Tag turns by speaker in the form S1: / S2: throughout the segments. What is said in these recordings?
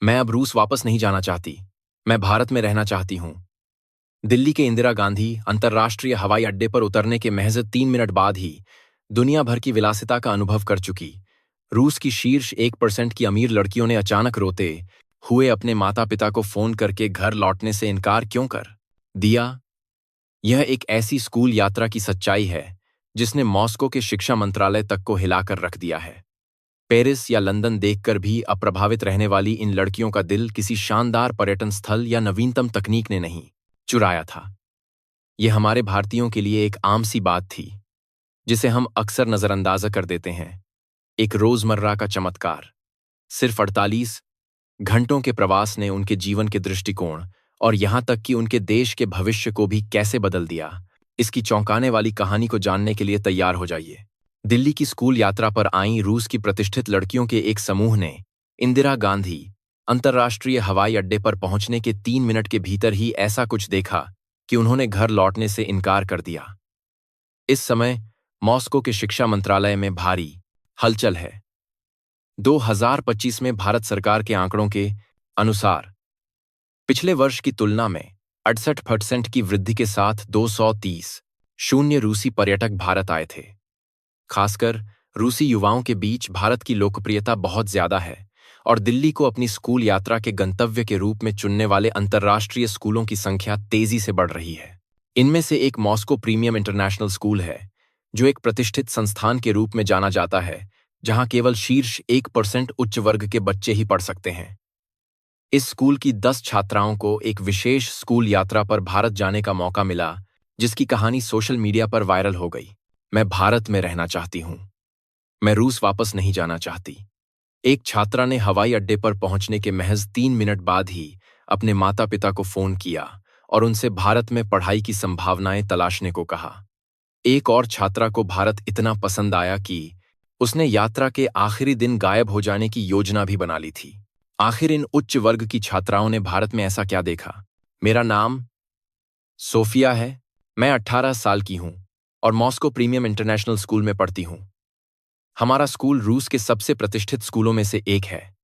S1: मैं अब रूस वापस नहीं जाना चाहती। मैं भारत में रहना चाहती हूँ। दिल्ली के इंदिरा गांधी अंतर्राष्ट्रीय हवाई अड्डे पर उतरने के महज 3 मिनट बाद ही दुनिया भर की विलासिता का अनुभव कर चुकी रूस की शीर्ष 1% की अमीर लड़कियों ने अचानक रोते हुए अपने माता पिता को फोन करके घर लौटने से इनकार क्यों कर दिया। यह एक ऐसी स्कूल यात्रा की सच्चाई है जिसने मॉस्को के शिक्षा मंत्रालय तक को हिलाकर रख दिया है। पेरिस या लंदन देखकर भी अप्रभावित रहने वाली इन लड़कियों का दिल किसी शानदार पर्यटन स्थल या नवीनतम तकनीक ने नहीं चुराया था। यह हमारे भारतीयों के लिए एक आम सी बात थी जिसे हम अक्सर नजरअंदाज कर देते हैं। एक रोजमर्रा का चमत्कार। सिर्फ 48 घंटों के प्रवास ने उनके जीवन के दृष्टिकोण और यहां तक कि उनके देश के भविष्य को भी कैसे बदल दिया। इसकी चौंकाने वाली कहानी को जानने के लिए तैयार हो जाइए। दिल्ली की स्कूल यात्रा पर आई रूस की प्रतिष्ठित लड़कियों के एक समूह ने इंदिरा गांधी अंतर्राष्ट्रीय हवाई अड्डे पर पहुंचने के 3 मिनट के भीतर ही ऐसा कुछ देखा कि उन्होंने घर लौटने से इनकार कर दिया। इस समय मॉस्को के शिक्षा मंत्रालय में भारी हलचल है। 2025 में भारत सरकार के आंकड़ों के अनुसार पिछले वर्ष की तुलना में 68% की वृद्धि के साथ 230 शून्य रूसी पर्यटक भारत आए थे। खासकर रूसी युवाओं के बीच भारत की लोकप्रियता बहुत ज्यादा है और दिल्ली को अपनी स्कूल यात्रा के गंतव्य के रूप में चुनने वाले अंतर्राष्ट्रीय स्कूलों की संख्या तेजी से बढ़ रही है। इनमें से एक मॉस्को प्रीमियम इंटरनेशनल स्कूल है, जो एक प्रतिष्ठित संस्थान के रूप में जाना जाता है जहां केवल शीर्ष 1% उच्च वर्ग के बच्चे ही पढ़ सकते हैं। इस स्कूल की 10 छात्राओं को एक विशेष स्कूल यात्रा पर भारत जाने का मौका मिला, जिसकी कहानी सोशल मीडिया पर वायरल हो गई। मैं भारत में रहना चाहती हूँ। मैं रूस वापस नहीं जाना चाहती। एक छात्रा ने हवाई अड्डे पर पहुंचने के महज 3 मिनट बाद ही अपने माता पिता को फोन किया और उनसे भारत में पढ़ाई की संभावनाएं तलाशने को कहा। एक और छात्रा को भारत इतना पसंद आया कि उसने यात्रा के आखिरी दिन गायब हो जाने की योजना भी बना ली थी। आखिर इन उच्च वर्ग की छात्राओं ने भारत में ऐसा क्या देखा? मेरा नाम सोफिया है। मैं 18 साल की हूं और मॉस्को प्रीमियम इंटरनेशनल स्कूल में पढ़ती हूं। हमारा स्कूल रूस के सबसे प्रतिष्ठित स्कूलों में से एक है।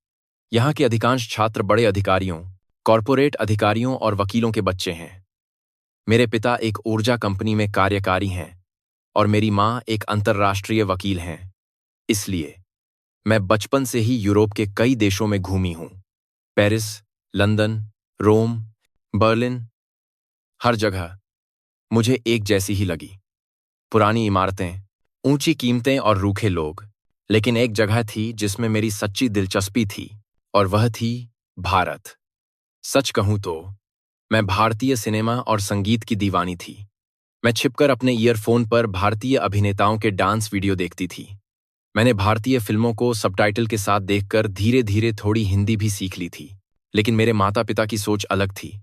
S1: यहाँ के अधिकांश छात्र बड़े अधिकारियों, कॉरपोरेट अधिकारियों और वकीलों के बच्चे हैं। मेरे पिता एक ऊर्जा कंपनी में कार्यकारी हैं और मेरी माँ एक अंतर्राष्ट्रीय वकील हैं। इसलिए मैं बचपन से ही यूरोप के कई देशों में घूमी हूं। पेरिस, लंदन, रोम, बर्लिन, हर जगह मुझे एक जैसी ही लगी। पुरानी इमारतें, ऊंची कीमतें और रूखे लोग। लेकिन एक जगह थी जिसमें मेरी सच्ची दिलचस्पी थी और वह थी भारत। सच कहूं तो मैं भारतीय सिनेमा और संगीत की दीवानी थी। मैं छिपकर अपने ईयरफोन पर भारतीय अभिनेताओं के डांस वीडियो देखती थी। मैंने भारतीय फिल्मों को सबटाइटल के साथ देखकर धीरे धीरे थोड़ी हिंदी भी सीख ली थी। लेकिन मेरे माता पिता की सोच अलग थी।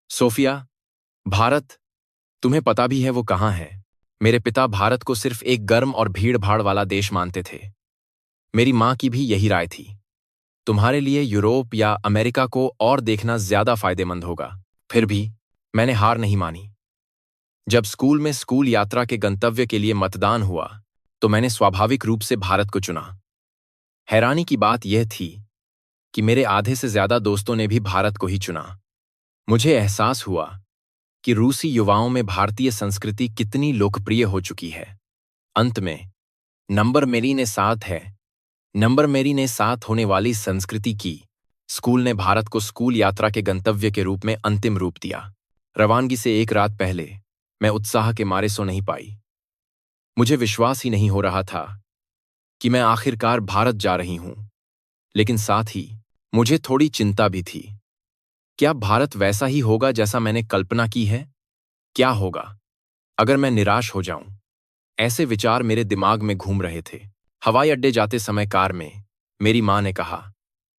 S1: सोफिया, भारत, तुम्हें पता भी है वो कहाँ है? मेरे पिता भारत को सिर्फ एक गर्म और भीड़-भाड़ वाला देश मानते थे। मेरी माँ की भी यही राय थी। तुम्हारे लिए यूरोप या अमेरिका को और देखना ज्यादा फायदेमंद होगा। फिर भी मैंने हार नहीं मानी। जब स्कूल में स्कूल यात्रा के गंतव्य के लिए मतदान हुआ तो मैंने स्वाभाविक रूप से भारत को चुना। हैरानी की बात यह थी कि मेरे आधे से ज्यादा दोस्तों ने भी भारत को ही चुना। मुझे एहसास हुआ कि रूसी युवाओं में भारतीय संस्कृति कितनी लोकप्रिय हो चुकी है। अंत में नंबर मेरी ने साथ होने वाली संस्कृति की स्कूल ने भारत को स्कूल यात्रा के गंतव्य के रूप में अंतिम रूप दिया। रवानगी से एक रात पहले मैं उत्साह के मारे सो नहीं पाई। मुझे विश्वास ही नहीं हो रहा था कि मैं आखिरकार भारत जा रही हूं। लेकिन साथ ही मुझे थोड़ी चिंता भी थी। क्या भारत वैसा ही होगा जैसा मैंने कल्पना की है? क्या होगा अगर मैं निराश हो जाऊं? ऐसे विचार मेरे दिमाग में घूम रहे थे। हवाई अड्डे जाते समय कार में मेरी माँ ने कहा,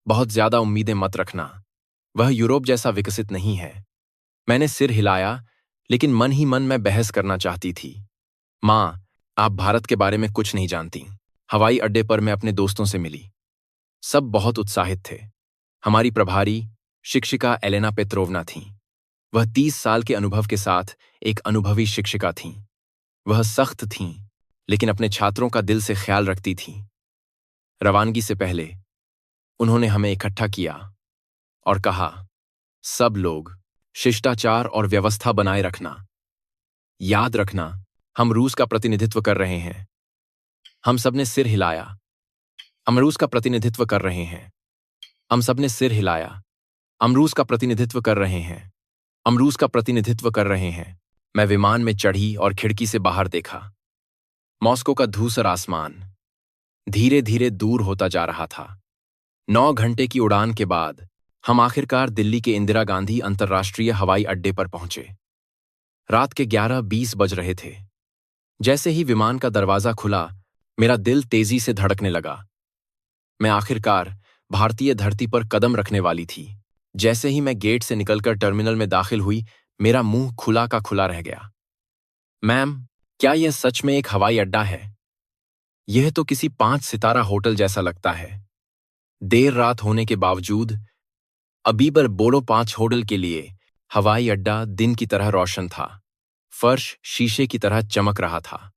S1: बहुत ज्यादा उम्मीदें मत रखना, वह यूरोप जैसा विकसित नहीं है। मैंने सिर हिलाया, लेकिन मन ही मन मैं बहस करना चाहती थी। माँ, आप भारत के बारे में कुछ नहीं जानती। हवाई अड्डे पर मैं अपने दोस्तों से मिली। सब बहुत उत्साहित थे। हमारी प्रभारी शिक्षिका एलेना पेत्रोवना थीं। वह 30 साल के अनुभव के साथ एक अनुभवी शिक्षिका थीं। वह सख्त थीं, लेकिन अपने छात्रों का दिल से ख्याल रखती थीं। रवानगी से पहले उन्होंने हमें इकट्ठा किया और कहा, सब लोग शिष्टाचार और व्यवस्था बनाए रखना। याद रखना, हम रूस का प्रतिनिधित्व कर रहे हैं। हम सबने सिर हिलाया। हम रूस का प्रतिनिधित्व कर रहे हैं। हम सबने सिर हिलाया। हम रूस का प्रतिनिधित्व कर रहे हैं। हम रूस का प्रतिनिधित्व कर रहे हैं। मैं विमान में चढ़ी और खिड़की से बाहर देखा। मॉस्को का धूसर आसमान धीरे धीरे दूर होता जा रहा था। 9 घंटे की उड़ान के बाद हम आखिरकार दिल्ली के इंदिरा गांधी अंतर्राष्ट्रीय हवाई अड्डे पर पहुंचे। रात के 11:20 बज रहे थे। जैसे ही विमान का दरवाजा खुला, मेरा दिल तेजी से धड़कने लगा। मैं आखिरकार भारतीय धरती पर कदम रखने वाली थी। जैसे ही मैं गेट से निकलकर टर्मिनल में दाखिल हुई, मेरा मुंह खुला का खुला रह गया। मैम, क्या यह सच में एक हवाई अड्डा है? यह तो किसी 5 सितारा होटल जैसा लगता है। देर रात होने के बावजूद अभी पर बोलो 5 होटल के लिए हवाई अड्डा दिन की तरह रोशन था। फर्श शीशे की तरह चमक रहा था।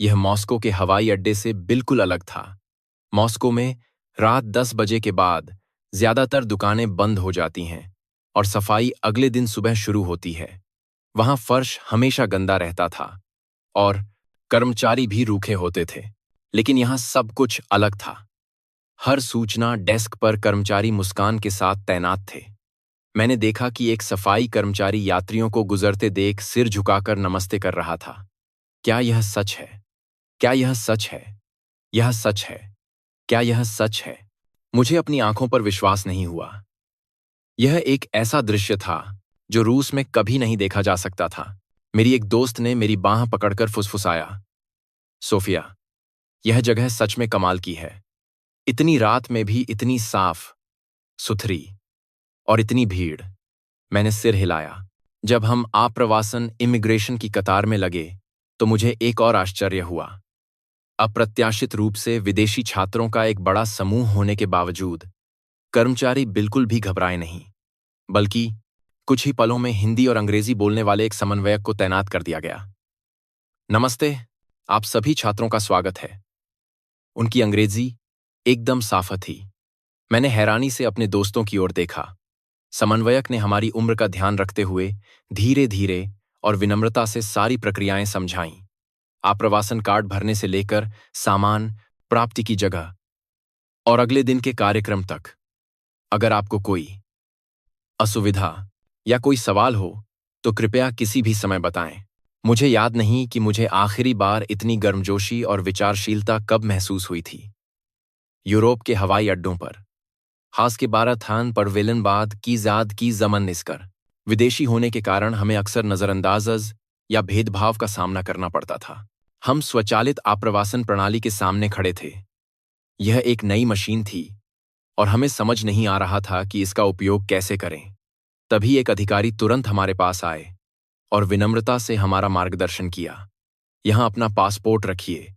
S1: यह मॉस्को के हवाई अड्डे से बिल्कुल अलग था। मॉस्को में रात 10 बजे के बाद ज्यादातर दुकानें बंद हो जाती हैं और सफाई अगले दिन सुबह शुरू होती है। वहां फर्श हमेशा गंदा रहता था और कर्मचारी भी रूखे होते थे। लेकिन यहां सब कुछ अलग था। हर सूचना डेस्क पर कर्मचारी मुस्कान के साथ तैनात थे। मैंने देखा कि एक सफाई कर्मचारी यात्रियों को गुजरते देख सिर झुकाकर नमस्ते कर रहा था। क्या यह सच है? क्या यह सच है? यह सच है। क्या यह सच है? मुझे अपनी आंखों पर विश्वास नहीं हुआ। यह एक ऐसा दृश्य था जो रूस में कभी नहीं देखा जा सकता था। मेरी एक दोस्त ने मेरी बांह पकड़कर फुसफुसाया, सोफिया, यह जगह सच में कमाल की है। इतनी रात में भी इतनी साफ सुथरी और इतनी भीड़। मैंने सिर हिलाया। जब हम आप्रवासन इमिग्रेशन की कतार में लगे तो मुझे एक और आश्चर्य हुआ। अप्रत्याशित रूप से विदेशी छात्रों का एक बड़ा समूह होने के बावजूद कर्मचारी बिल्कुल भी घबराए नहीं, बल्कि कुछ ही पलों में हिंदी और अंग्रेजी बोलने वाले एक समन्वयक को तैनात कर दिया गया। नमस्ते, आप सभी छात्रों का स्वागत है। उनकी अंग्रेजी एकदम साफ थी। मैंने हैरानी से अपने दोस्तों की ओर देखा। समन्वयक ने हमारी उम्र का ध्यान रखते हुए धीरे धीरे और विनम्रता से सारी प्रक्रियाएं समझाईं। आप्रवासन कार्ड भरने से लेकर सामान प्राप्ति की जगह और अगले दिन के कार्यक्रम तक। अगर आपको कोई असुविधा या कोई सवाल हो तो कृपया किसी भी समय बताएं। मुझे याद नहीं कि मुझे आखिरी बार इतनी गर्मजोशी और विचारशीलता कब महसूस हुई थी। यूरोप के हवाई अड्डों पर, खास के 12 थान पर वेलनबाद की जाद की जमन निस्कर, विदेशी होने के कारण हमें अक्सर नजरअंदाज या भेदभाव का सामना करना पड़ता था। हम स्वचालित आप्रवासन प्रणाली के सामने खड़े थे। यह एक नई मशीन थी और हमें समझ नहीं आ रहा था कि इसका उपयोग कैसे करें। तभी एक अधिकारी तुरंत हमारे पास आए और विनम्रता से हमारा मार्गदर्शन किया। यहां अपना पासपोर्ट रखिए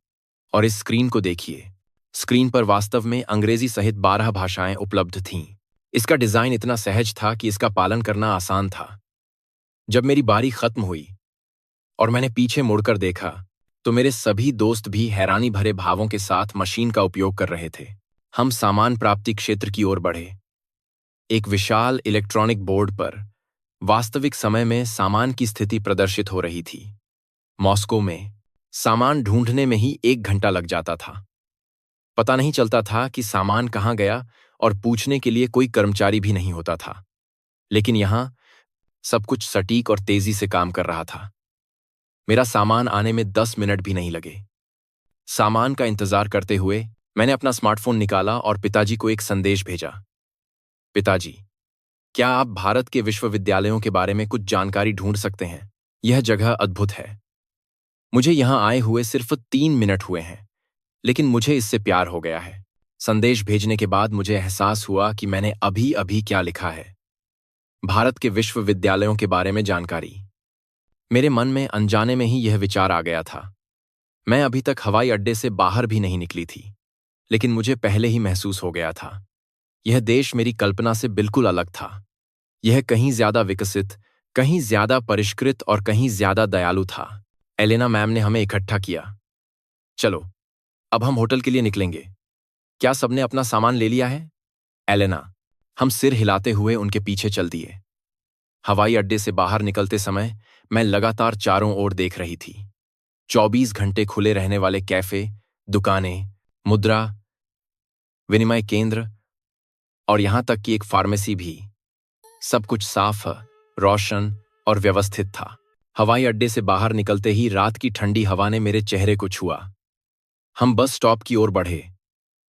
S1: और इस स्क्रीन को देखिए। स्क्रीन पर वास्तव में अंग्रेजी सहित 12 भाषाएं उपलब्ध थीं। इसका डिजाइन इतना सहज था कि इसका पालन करना आसान था। जब मेरी बारी खत्म हुई और मैंने पीछे मुड़कर देखा तो मेरे सभी दोस्त भी हैरानी भरे भावों के साथ मशीन का उपयोग कर रहे थे। हम सामान प्राप्ति क्षेत्र की ओर बढ़े। एक विशाल इलेक्ट्रॉनिक बोर्ड पर वास्तविक समय में सामान की स्थिति प्रदर्शित हो रही थी। मॉस्को में सामान ढूंढने में ही 1 घंटा लग जाता था। पता नहीं चलता था कि सामान कहाँ गया और पूछने के लिए कोई कर्मचारी भी नहीं होता था। लेकिन यहां सब कुछ सटीक और तेजी से काम कर रहा था। मेरा सामान आने में 10 मिनट भी नहीं लगे। सामान का इंतजार करते हुए मैंने अपना स्मार्टफोन निकाला और पिताजी को एक संदेश भेजा। पिताजी, क्या आप भारत के विश्वविद्यालयों के बारे में कुछ जानकारी ढूंढ सकते हैं? यह जगह अद्भुत है। मुझे यहां आए हुए सिर्फ 3 मिनट हुए हैं, लेकिन मुझे इससे प्यार हो गया है। संदेश भेजने के बाद मुझे एहसास हुआ कि मैंने अभी अभी क्या लिखा है। भारत के विश्वविद्यालयों के बारे में जानकारी। मेरे मन में अनजाने में ही यह विचार आ गया था। मैं अभी तक हवाई अड्डे से बाहर भी नहीं निकली थी, लेकिन मुझे पहले ही महसूस हो गया था। यह देश मेरी कल्पना से बिल्कुल अलग था। यह कहीं ज्यादा विकसित, कहीं ज्यादा परिष्कृत और कहीं ज्यादा दयालु था। एलेना मैम ने हमें इकट्ठा किया। चलो, अब हम होटल के लिए निकलेंगे। क्या सबने अपना सामान ले लिया है? एलेना, हम सिर हिलाते हुए उनके पीछे चल दिए। हवाई अड्डे से बाहर निकलते समय मैं लगातार चारों ओर देख रही थी। 24 घंटे खुले रहने वाले कैफे, दुकानें, मुद्रा विनिमय केंद्र और यहां तक कि एक फार्मेसी भी। सब कुछ साफ, रोशन और व्यवस्थित था। हवाई अड्डे से बाहर निकलते ही रात की ठंडी हवा ने मेरे चेहरे को छुआ। हम बस स्टॉप की ओर बढ़े।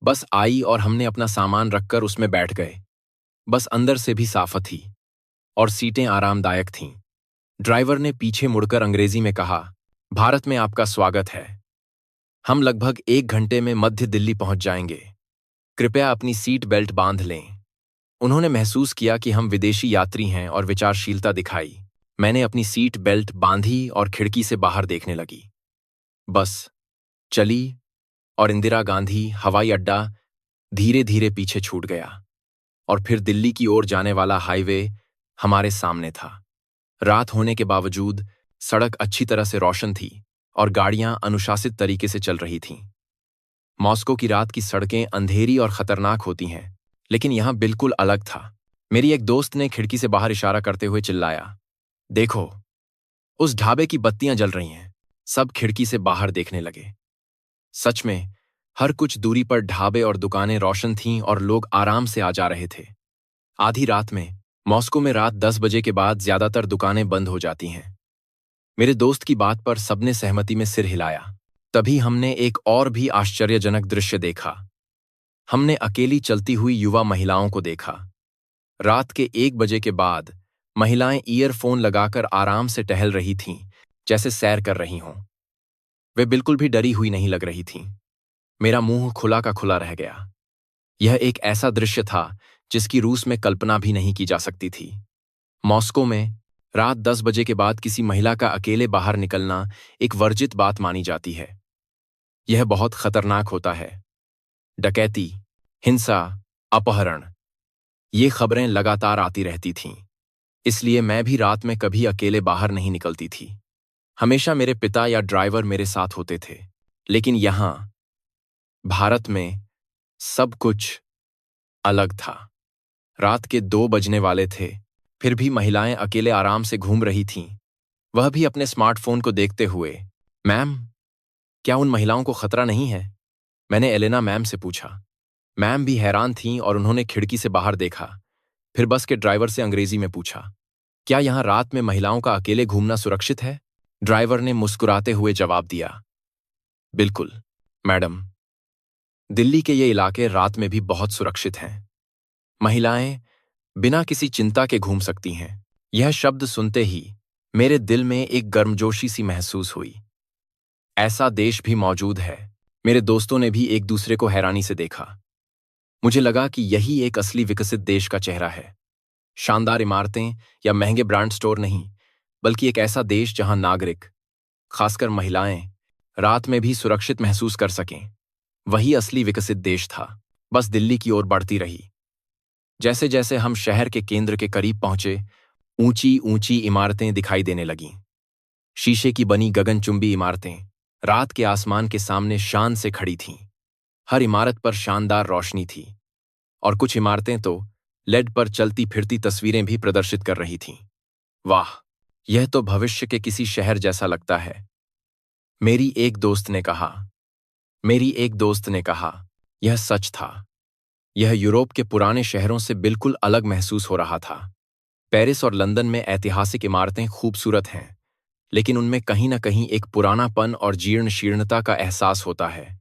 S1: बस आई और हमने अपना सामान रखकर उसमें बैठ गए। बस अंदर से भी साफ थी और सीटें आरामदायक थीं। ड्राइवर ने पीछे मुड़कर अंग्रेजी में कहा, भारत में आपका स्वागत है। हम लगभग 1 घंटे में मध्य दिल्ली पहुंच जाएंगे। कृपया अपनी सीट बेल्ट बांध लें। उन्होंने महसूस किया कि हम विदेशी यात्री हैं और विचारशीलता दिखाई। मैंने अपनी सीट बेल्ट बांधी और खिड़की से बाहर देखने लगी। बस चली और इंदिरा गांधी हवाई अड्डा धीरे धीरे पीछे छूट गया और फिर दिल्ली की ओर जाने वाला हाईवे हमारे सामने था। रात होने के बावजूद सड़क अच्छी तरह से रोशन थी और गाड़ियां अनुशासित तरीके से चल रही थीं। मॉस्को की रात की सड़कें अंधेरी और खतरनाक होती हैं, लेकिन यहां बिल्कुल अलग था। मेरी एक दोस्त ने खिड़की से बाहर इशारा करते हुए चिल्लाया, देखो, उस ढाबे की बत्तियां जल रही हैं। सब खिड़की से बाहर देखने लगे। सच में हर कुछ दूरी पर ढाबे और दुकानें रोशन थीं और लोग आराम से आ जा रहे थे। आधी रात में मॉस्को में रात 10 बजे के बाद ज्यादातर दुकानें बंद हो जाती हैं। मेरे दोस्त की बात पर सबने सहमति में सिर हिलाया। तभी हमने एक और भी आश्चर्यजनक दृश्य देखा। हमने अकेली चलती हुई युवा महिलाओं को देखा। रात के 1 बजे के बाद महिलाएं ईयरफोन लगाकर आराम से टहल रही थीं, जैसे सैर कर रही हों। वे बिल्कुल भी डरी हुई नहीं लग रही थीं। मेरा मुंह खुला का खुला रह गया। यह एक ऐसा दृश्य था जिसकी रूस में कल्पना भी नहीं की जा सकती थी। मॉस्को में रात 10 बजे के बाद किसी महिला का अकेले बाहर निकलना एक वर्जित बात मानी जाती है। यह बहुत खतरनाक होता है। डकैती, हिंसा, अपहरण, ये खबरें लगातार आती रहती थीं। इसलिए मैं भी रात में कभी अकेले बाहर नहीं निकलती थी। हमेशा मेरे पिता या ड्राइवर मेरे साथ होते थे। लेकिन यहां भारत में सब कुछ अलग था। रात के 2 बजने वाले थे, फिर भी महिलाएं अकेले आराम से घूम रही थीं, वह भी अपने स्मार्टफोन को देखते हुए। मैम, क्या उन महिलाओं को खतरा नहीं है? मैंने एलेना मैम से पूछा। मैम भी हैरान थीं और उन्होंने खिड़की से बाहर देखा। फिर बस के ड्राइवर से अंग्रेजी में पूछा, क्या यहां रात में महिलाओं का अकेले घूमना सुरक्षित है? ड्राइवर ने मुस्कुराते हुए जवाब दिया, बिल्कुल मैडम, दिल्ली के ये इलाके रात में भी बहुत सुरक्षित हैं। महिलाएं बिना किसी चिंता के घूम सकती हैं। यह शब्द सुनते ही मेरे दिल में एक गर्मजोशी सी महसूस हुई। ऐसा देश भी मौजूद है। मेरे दोस्तों ने भी एक दूसरे को हैरानी से देखा। मुझे लगा कि यही एक असली विकसित देश का चेहरा है। शानदार इमारतें या महंगे ब्रांड स्टोर नहीं, बल्कि एक ऐसा देश जहां नागरिक, खासकर महिलाएं, रात में भी सुरक्षित महसूस कर सकें। वही असली विकसित देश था। बस दिल्ली की ओर बढ़ती रही। जैसे जैसे हम शहर के केंद्र के करीब पहुंचे, ऊंची ऊंची इमारतें दिखाई देने लगीं। शीशे की बनी गगनचुंबी इमारतें रात के आसमान के सामने शान से खड़ी थीं। हर इमारत पर शानदार रोशनी थी और कुछ इमारतें तो लेड पर चलती फिरती तस्वीरें भी प्रदर्शित कर रही थीं। वाह, यह तो भविष्य के किसी शहर जैसा लगता है, मेरी एक दोस्त ने कहा। यह सच था। यह यूरोप के पुराने शहरों से बिल्कुल अलग महसूस हो रहा था। पेरिस और लंदन में ऐतिहासिक इमारतें खूबसूरत हैं, लेकिन उनमें कहीं न कहीं एक पुरानापन और जीर्ण शीर्णता का एहसास होता है।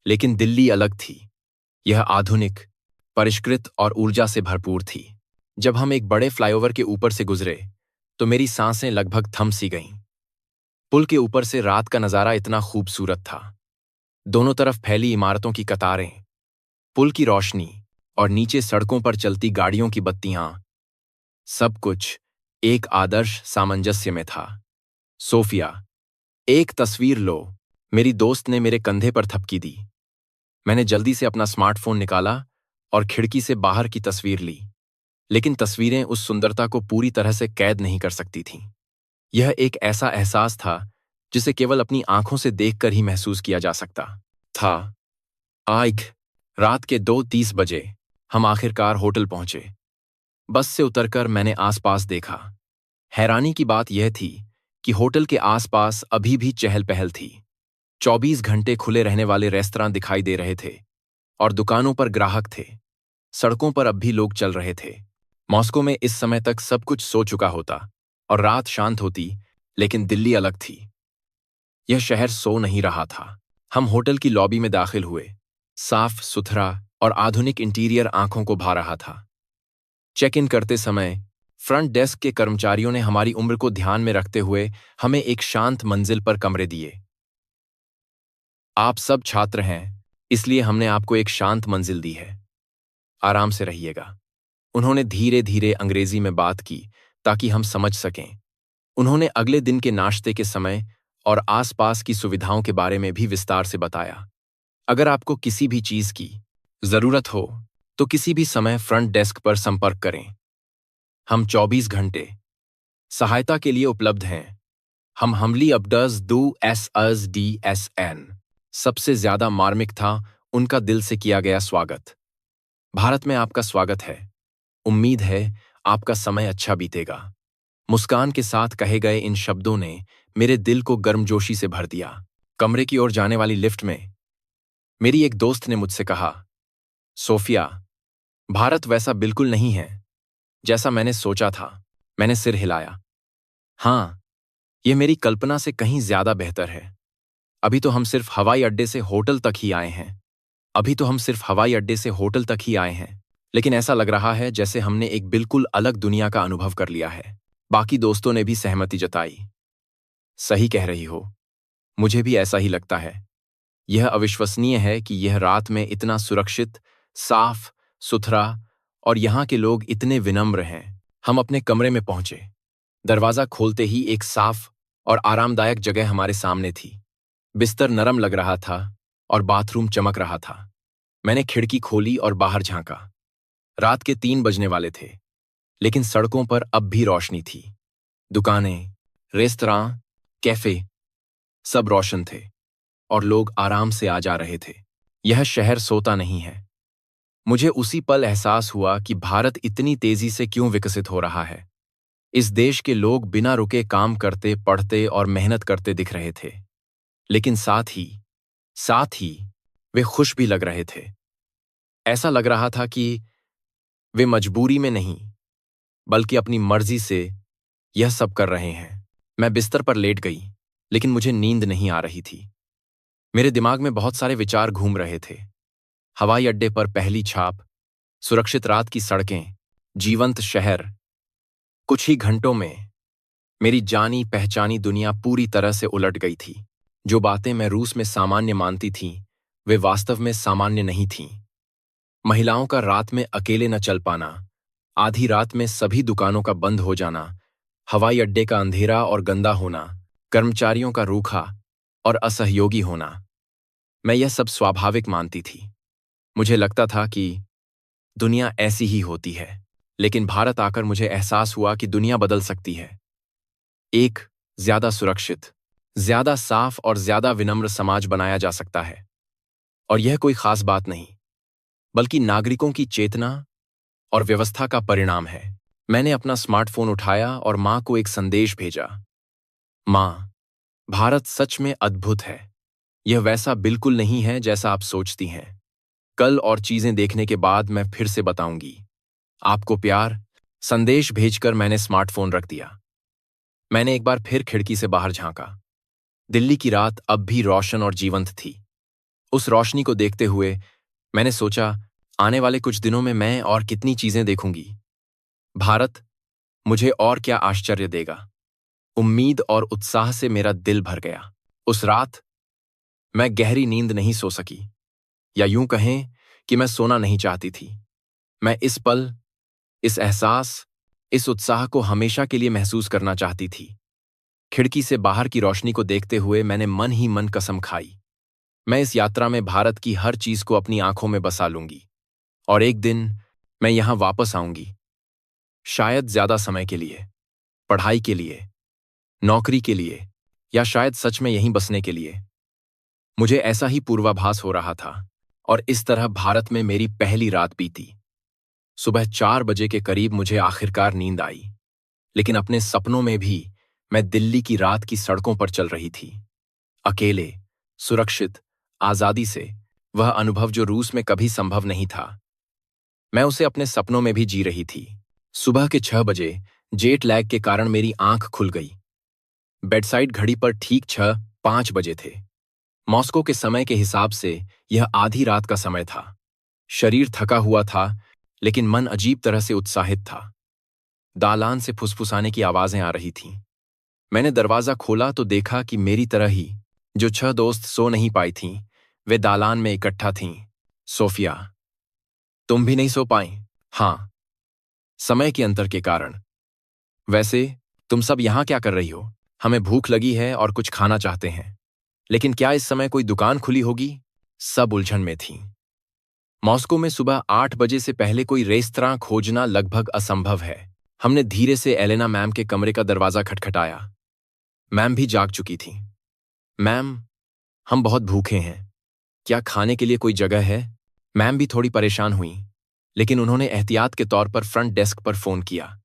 S1: लेकिन दिल्ली अलग थी। यह आधुनिक, परिष्कृत और ऊर्जा से भरपूर थी। जब हम एक बड़े फ्लाईओवर के ऊपर से गुजरे तो मेरी सांसें लगभग थम सी गईं। पुल के ऊपर से रात का नजारा इतना खूबसूरत था। दोनों तरफ फैली इमारतों की कतारें, पुल की रोशनी और नीचे सड़कों पर चलती गाड़ियों की बत्तियां, सब कुछ एक आदर्श सामंजस्य में था। सोफिया, एक तस्वीर लो, मेरी दोस्त ने मेरे कंधे पर थपकी दी। मैंने जल्दी से अपना स्मार्टफोन निकाला और खिड़की से बाहर की तस्वीर ली, लेकिन तस्वीरें उस सुंदरता को पूरी तरह से कैद नहीं कर सकती थीं। यह एक ऐसा एहसास था जिसे केवल अपनी आंखों से देखकर ही महसूस किया जा सकता था। रात के 2:30 बजे हम आखिरकार होटल पहुंचे। बस से उतरकर मैंने आसपास देखा। हैरानी की बात यह थी कि होटल के आसपास अभी भी चहल पहल थी। 24 घंटे खुले रहने वाले रेस्तरां दिखाई दे रहे थे और दुकानों पर ग्राहक थे। सड़कों पर अब भी लोग चल रहे थे। मॉस्को में इस समय तक सब कुछ सो चुका होता और रात शांत होती, लेकिन दिल्ली अलग थी। यह शहर सो नहीं रहा था। हम होटल की लॉबी में दाखिल हुए। साफ सुथरा और आधुनिक इंटीरियर आंखों को भा रहा था। चेक इन करते समय फ्रंट डेस्क के कर्मचारियों ने हमारी उम्र को ध्यान में रखते हुए हमें एक शांत मंजिल पर कमरे दिए। आप सब छात्र हैं, इसलिए हमने आपको एक शांत मंजिल दी है। आराम से रहिएगा। उन्होंने धीरे धीरे अंग्रेजी में बात की ताकि हम समझ सकें। उन्होंने अगले दिन के नाश्ते के समय और आसपास की सुविधाओं के बारे में भी विस्तार से बताया। अगर आपको किसी भी चीज की जरूरत हो तो किसी भी समय फ्रंट डेस्क पर संपर्क करें। हम 24 घंटे सहायता के लिए उपलब्ध हैं। हम हमली अपडस दू एस अस डी एस एन। सबसे ज्यादा मार्मिक था उनका दिल से किया गया स्वागत। भारत में आपका स्वागत है। उम्मीद है आपका समय अच्छा बीतेगा। मुस्कान के साथ कहे गए इन शब्दों ने मेरे दिल को गर्मजोशी से भर दिया। कमरे की ओर जाने वाली लिफ्ट में मेरी एक दोस्त ने मुझसे कहा, सोफिया, भारत वैसा बिल्कुल नहीं है जैसा मैंने सोचा था। मैंने सिर हिलाया। हाँ, यह मेरी कल्पना से कहीं ज्यादा बेहतर है। अभी तो हम सिर्फ हवाई अड्डे से होटल तक ही आए हैं। लेकिन ऐसा लग रहा है जैसे हमने एक बिल्कुल अलग दुनिया का अनुभव कर लिया है। बाकी दोस्तों ने भी सहमति जताई। सही कह रही हो, मुझे भी ऐसा ही लगता है। यह अविश्वसनीय है कि यह रात में इतना सुरक्षित, साफ सुथरा और यहाँ के लोग इतने विनम्र हैं। हम अपने कमरे में पहुंचे। दरवाजा खोलते ही एक साफ और आरामदायक जगह हमारे सामने थी। बिस्तर नरम लग रहा था और बाथरूम चमक रहा था। मैंने खिड़की खोली और बाहर झांका। रात के 3 बजने वाले थे, लेकिन सड़कों पर अब भी रोशनी थी। दुकानें, रेस्तरां, कैफे सब रोशन थे और लोग आराम से आ जा रहे थे। यह शहर सोता नहीं है। मुझे उसी पल एहसास हुआ कि भारत इतनी तेजी से क्यों विकसित हो रहा है। इस देश के लोग बिना रुके काम करते, पढ़ते और मेहनत करते दिख रहे थे, लेकिन साथ ही वे खुश भी लग रहे थे। ऐसा लग रहा था कि वे मजबूरी में नहीं, बल्कि अपनी मर्जी से यह सब कर रहे हैं। मैं बिस्तर पर लेट गई, लेकिन मुझे नींद नहीं आ रही थी। मेरे दिमाग में बहुत सारे विचार घूम रहे थे। हवाई अड्डे पर पहली छाप, सुरक्षित रात की सड़कें, जीवंत शहर। कुछ ही घंटों में मेरी जानी पहचानी दुनिया पूरी तरह से उलट गई थी। जो बातें मैं रूस में सामान्य मानती थी, वे वास्तव में सामान्य नहीं थीं। महिलाओं का रात में अकेले न चल पाना, आधी रात में सभी दुकानों का बंद हो जाना, हवाई अड्डे का अंधेरा और गंदा होना, कर्मचारियों का रूखा और असहयोगी होना। मैं यह सब स्वाभाविक मानती थी। मुझे लगता था कि दुनिया ऐसी ही होती है, लेकिन भारत आकर मुझे एहसास हुआ कि दुनिया बदल सकती है। एक ज्यादा सुरक्षित, ज्यादा साफ और ज्यादा विनम्र समाज बनाया जा सकता है। और यह कोई खास बात नहीं, बल्कि नागरिकों की चेतना और व्यवस्था का परिणाम है। मैंने अपना स्मार्टफोन उठाया और मां को एक संदेश भेजा। मां, भारत सच में अद्भुत है। यह वैसा बिल्कुल नहीं है जैसा आप सोचती हैं। कल और चीजें देखने के बाद मैं फिर से बताऊंगी। आपको प्यार। संदेश भेजकर मैंने स्मार्टफोन रख दिया। मैंने एक बार फिर खिड़की से बाहर झांका। दिल्ली की रात अब भी रोशन और जीवंत थी। उस रोशनी को देखते हुए मैंने सोचा, आने वाले कुछ दिनों में मैं और कितनी चीजें देखूंगी। भारत मुझे और क्या आश्चर्य देगा। उम्मीद और उत्साह से मेरा दिल भर गया। उस रात मैं गहरी नींद नहीं सो सकी, या यूं कहें कि मैं सोना नहीं चाहती थी। मैं इस पल, इस एहसास, इस उत्साह को हमेशा के लिए महसूस करना चाहती थी। खिड़की से बाहर की रोशनी को देखते हुए मैंने मन ही मन कसम खाई, मैं इस यात्रा में भारत की हर चीज को अपनी आंखों में बसा लूंगी और एक दिन मैं यहां वापस आऊंगी। शायद ज्यादा समय के लिए, पढ़ाई के लिए, नौकरी के लिए, या शायद सच में यहीं बसने के लिए। मुझे ऐसा ही पूर्वाभास हो रहा था और इस तरह भारत में मेरी पहली रात बीती। सुबह 4 बजे के करीब मुझे आखिरकार नींद आई, लेकिन अपने सपनों में भी मैं दिल्ली की रात की सड़कों पर चल रही थी। अकेले, सुरक्षित, आजादी से, वह अनुभव जो रूस में कभी संभव नहीं था। मैं उसे अपने सपनों में भी जी रही थी। सुबह के 6 बजे जेट लैग के कारण मेरी आंख खुल गई। बेडसाइड घड़ी पर ठीक 6:05 थे। मॉस्को के समय के हिसाब से यह आधी रात का समय था। शरीर थका हुआ था, लेकिन मन अजीब तरह से उत्साहित था। दालान से फुसफुसाने की आवाजें आ रही थीं। मैंने दरवाजा खोला तो देखा कि मेरी तरह ही जो 6 दोस्त सो नहीं पाई थीं, वे दालान में इकट्ठा थीं। सोफिया, तुम भी नहीं सो पाई? हाँ, समय के अंतर के कारण। वैसे तुम सब यहां क्या कर रही हो? हमें भूख लगी है और कुछ खाना चाहते हैं, लेकिन क्या इस समय कोई दुकान खुली होगी? सब उलझन में थीं। मॉस्को में सुबह 8 बजे से पहले कोई रेस्तरां खोजना लगभग असंभव है। हमने धीरे से एलेना मैम के कमरे का दरवाजा खटखटाया। मैम भी जाग चुकी थी। मैम, हम बहुत भूखे हैं। क्या खाने के लिए कोई जगह है? मैम भी थोड़ी परेशान हुई, लेकिन उन्होंने एहतियात के तौर पर फ्रंट डेस्क पर फोन किया।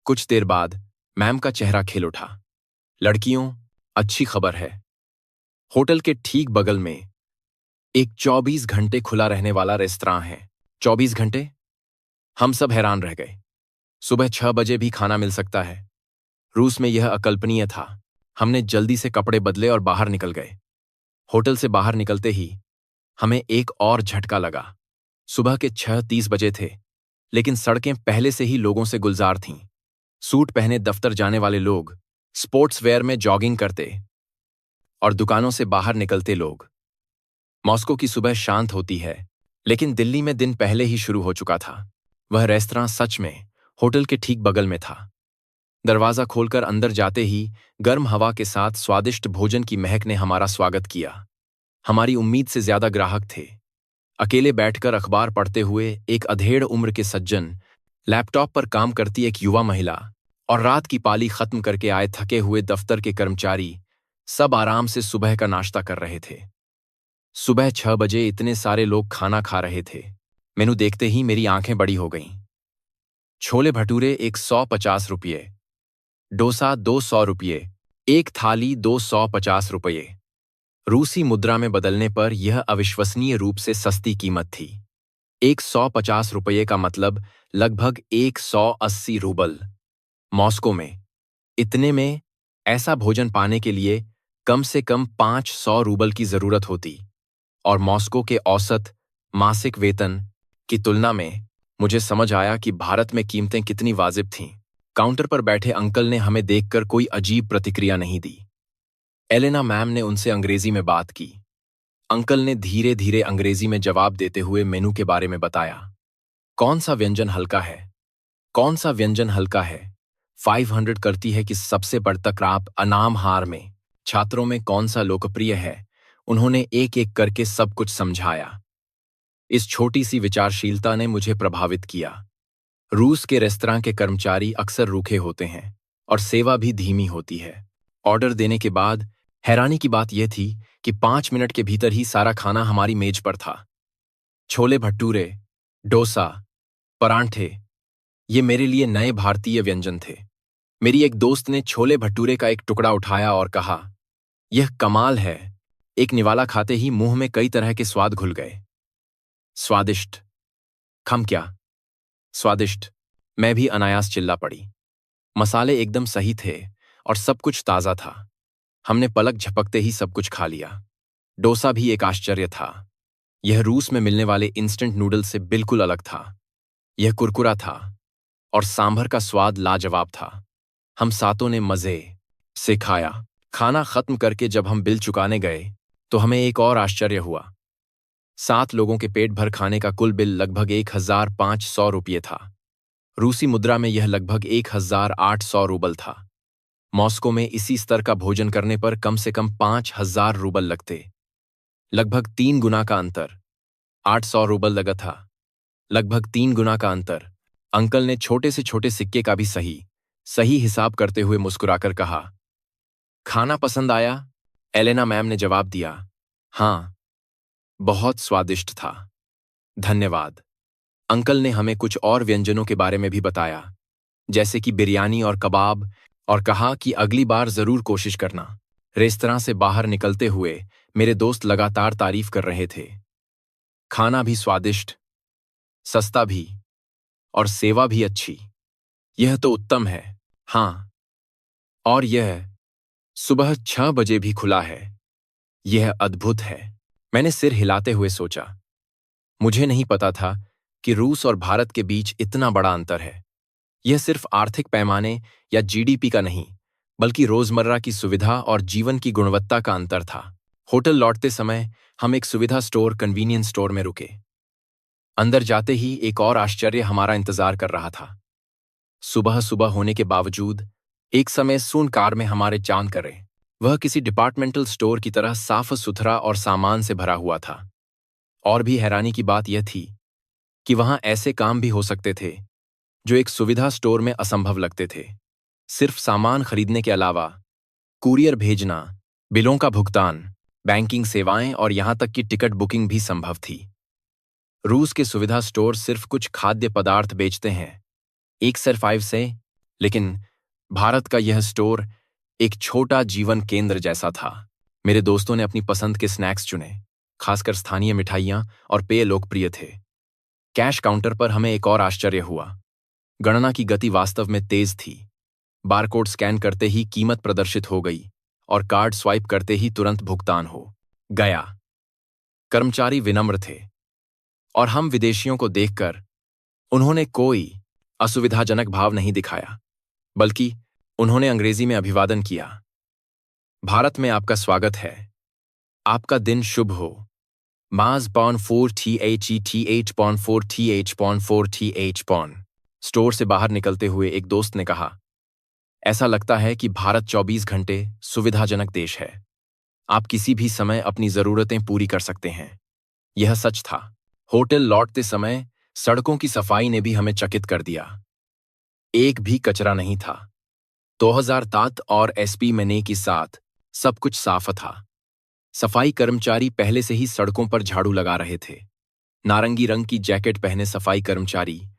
S1: कुछ देर बाद मैम का चेहरा खिल उठा। लड़कियों, अच्छी खबर है। होटल के ठीक बगल में एक 24 घंटे खुला रहने वाला रेस्तरां है। 24 घंटे? हम सब हैरान रह गए। सुबह 6 बजे भी खाना मिल सकता है? रूस में यह अकल्पनीय था। हमने जल्दी से कपड़े बदले और बाहर निकल गए। होटल से बाहर निकलते ही हमें एक और झटका लगा। सुबह के 6:30 बजे थे, लेकिन सड़कें पहले से ही लोगों से गुलजार थीं। सूट पहने दफ्तर जाने वाले लोग, स्पोर्ट्स वेयर में जॉगिंग करते और दुकानों से बाहर निकलते लोग। मॉस्को की सुबह शांत होती है, लेकिन दिल्ली में दिन पहले ही शुरू हो चुका था। वह रेस्तरां सच में होटल के ठीक बगल में था। दरवाजा खोलकर अंदर जाते ही गर्म हवा के साथ स्वादिष्ट भोजन की महक ने हमारा स्वागत किया। हमारी उम्मीद से ज्यादा ग्राहक थे। अकेले बैठकर अखबार पढ़ते हुए एक अधेड़ उम्र के सज्जन, लैपटॉप पर काम करती एक युवा महिला और रात की पाली खत्म करके आए थके हुए दफ्तर के कर्मचारी सब आराम से सुबह का नाश्ता कर रहे थे। सुबह 6 बजे इतने सारे लोग खाना खा रहे थे। मेनू देखते ही मेरी आंखें बड़ी हो गईं। छोले भटूरे 150 रुपये, डोसा 200 रुपये, एक थाली 250 रुपये। रूसी मुद्रा में बदलने पर यह अविश्वसनीय रूप से सस्ती कीमत थी। 150 रुपये का मतलब लगभग 180 रूबल। मॉस्को में इतने में ऐसा भोजन पाने के लिए कम से कम 500 रूबल की जरूरत होती, और मॉस्को के औसत मासिक वेतन की तुलना में मुझे समझ आया कि भारत में कीमतें कितनी वाजिब थीं। काउंटर पर बैठे अंकल ने हमें देखकर कोई अजीब प्रतिक्रिया नहीं दी। एलेना मैम ने उनसे अंग्रेजी में बात की। अंकल ने धीरे धीरे अंग्रेजी में जवाब देते हुए मेनू के बारे में बताया। कौन सा व्यंजन हल्का है? कौन सा व्यंजन हल्का है? 500 करती है कि सबसे बढ़कर आप अनाम हार में छात्रों में कौन सा लोकप्रिय है? उन्होंने एक एक करके सब कुछ समझाया। इस छोटी सी विचारशीलता ने मुझे प्रभावित किया। रूस के रेस्तरां के कर्मचारी अक्सर रूखे होते हैं और सेवा भी धीमी होती है। ऑर्डर देने के बाद हैरानी की बात यह थी कि 5 मिनट के भीतर ही सारा खाना हमारी मेज पर था। छोले भटूरे, डोसा, परांठे, ये मेरे लिए नए भारतीय व्यंजन थे। मेरी एक दोस्त ने छोले भटूरे का एक टुकड़ा उठाया और कहा, यह कमाल है। एक निवाला खाते ही मुंह में कई तरह के स्वाद घुल गए। स्वादिष्ट। खम क्या स्वादिष्ट, मैं भी अनायास चिल्ला पड़ी। मसाले एकदम सही थे और सब कुछ ताज़ा था। हमने पलक झपकते ही सब कुछ खा लिया। डोसा भी एक आश्चर्य था। यह रूस में मिलने वाले इंस्टेंट नूडल्स से बिल्कुल अलग था। यह कुरकुरा था और सांभर का स्वाद लाजवाब था। हम सातों ने मजे से खाया। खाना खत्म करके जब हम बिल चुकाने गए तो हमें एक और आश्चर्य हुआ। 7 लोगों के पेट भर खाने का कुल बिल लगभग 1500 रुपये था। रूसी मुद्रा में यह लगभग 1800 रूबल था। मॉस्को में इसी स्तर का भोजन करने पर कम से कम 5000 रूबल लगते। लगभग 3 गुना का अंतर। 800 रूबल लगा था। लगभग 3 गुना का अंतर। अंकल ने छोटे से छोटे सिक्के का भी सही सही हिसाब करते हुए मुस्कुराकर कहा। खाना पसंद आया? एलेना मैम ने जवाब दिया। हाँ, बहुत स्वादिष्ट था। धन्यवाद। अंकल ने हमें कुछ और व्यंजनों के बारे में भी बताया, जैसे कि बिरयानी और कबाब, और कहा कि अगली बार जरूर कोशिश करना। रेस्तरां से बाहर निकलते हुए मेरे दोस्त लगातार तारीफ कर रहे थे। खाना भी स्वादिष्ट, सस्ता भी, और सेवा भी अच्छी। यह तो उत्तम है। हाँ, और यह सुबह 6 बजे भी खुला है। यह अद्भुत है। मैंने सिर हिलाते हुए सोचा। मुझे नहीं पता था कि रूस और भारत के बीच इतना बड़ा अंतर है। यह सिर्फ आर्थिक पैमाने या जीडीपी का नहीं, बल्कि रोजमर्रा की सुविधा और जीवन की गुणवत्ता का अंतर था। होटल लौटते समय हम एक सुविधा स्टोर, कन्वीनियंस स्टोर में रुके। अंदर जाते ही एक और आश्चर्य हमारा इंतजार कर रहा था। सुबह सुबह होने के बावजूद एक समय सून कार में हमारे चांद करे। वह किसी डिपार्टमेंटल स्टोर की तरह साफ सुथरा और सामान से भरा हुआ था। और भी हैरानी की बात यह थी कि वहां ऐसे काम भी हो सकते थे जो एक सुविधा स्टोर में असंभव लगते थे। सिर्फ सामान खरीदने के अलावा कुरियर भेजना, बिलों का भुगतान, बैंकिंग सेवाएं और यहां तक कि टिकट बुकिंग भी संभव थी। रूस के सुविधा स्टोर सिर्फ कुछ खाद्य पदार्थ बेचते हैं, एक सरफाइव से, लेकिन भारत का यह स्टोर एक छोटा जीवन केंद्र जैसा था। मेरे दोस्तों ने अपनी पसंद के स्नैक्स चुने, खासकर स्थानीय मिठाइयां और पेय लोकप्रिय थे। कैश काउंटर पर हमें एक और आश्चर्य हुआ। गणना की गति वास्तव में तेज थी। बारकोड स्कैन करते ही कीमत प्रदर्शित हो गई और कार्ड स्वाइप करते ही तुरंत भुगतान हो गया। कर्मचारी विनम्र थे और हम विदेशियों को देखकर उन्होंने कोई असुविधाजनक भाव नहीं दिखाया, बल्कि उन्होंने अंग्रेजी में अभिवादन किया। भारत में आपका स्वागत है। आपका दिन शुभ हो। माज पॉन 4THETH.4TH.4TH. स्टोर से बाहर निकलते हुए एक दोस्त ने कहा, ऐसा लगता है कि भारत 24 घंटे सुविधाजनक देश है। आप किसी भी समय अपनी जरूरतें पूरी कर सकते हैं। यह सच था। होटल लौटते समय सड़कों की सफाई ने भी हमें चकित कर दिया। एक भी कचरा नहीं था। 2007 और एसपी मने के साथ सब कुछ साफ था। सफाई कर्मचारी पहले से ही सड़कों पर झाड़ू लगा रहे थे। नारंगी रंग की जैकेट पहने सफाई कर्मचारी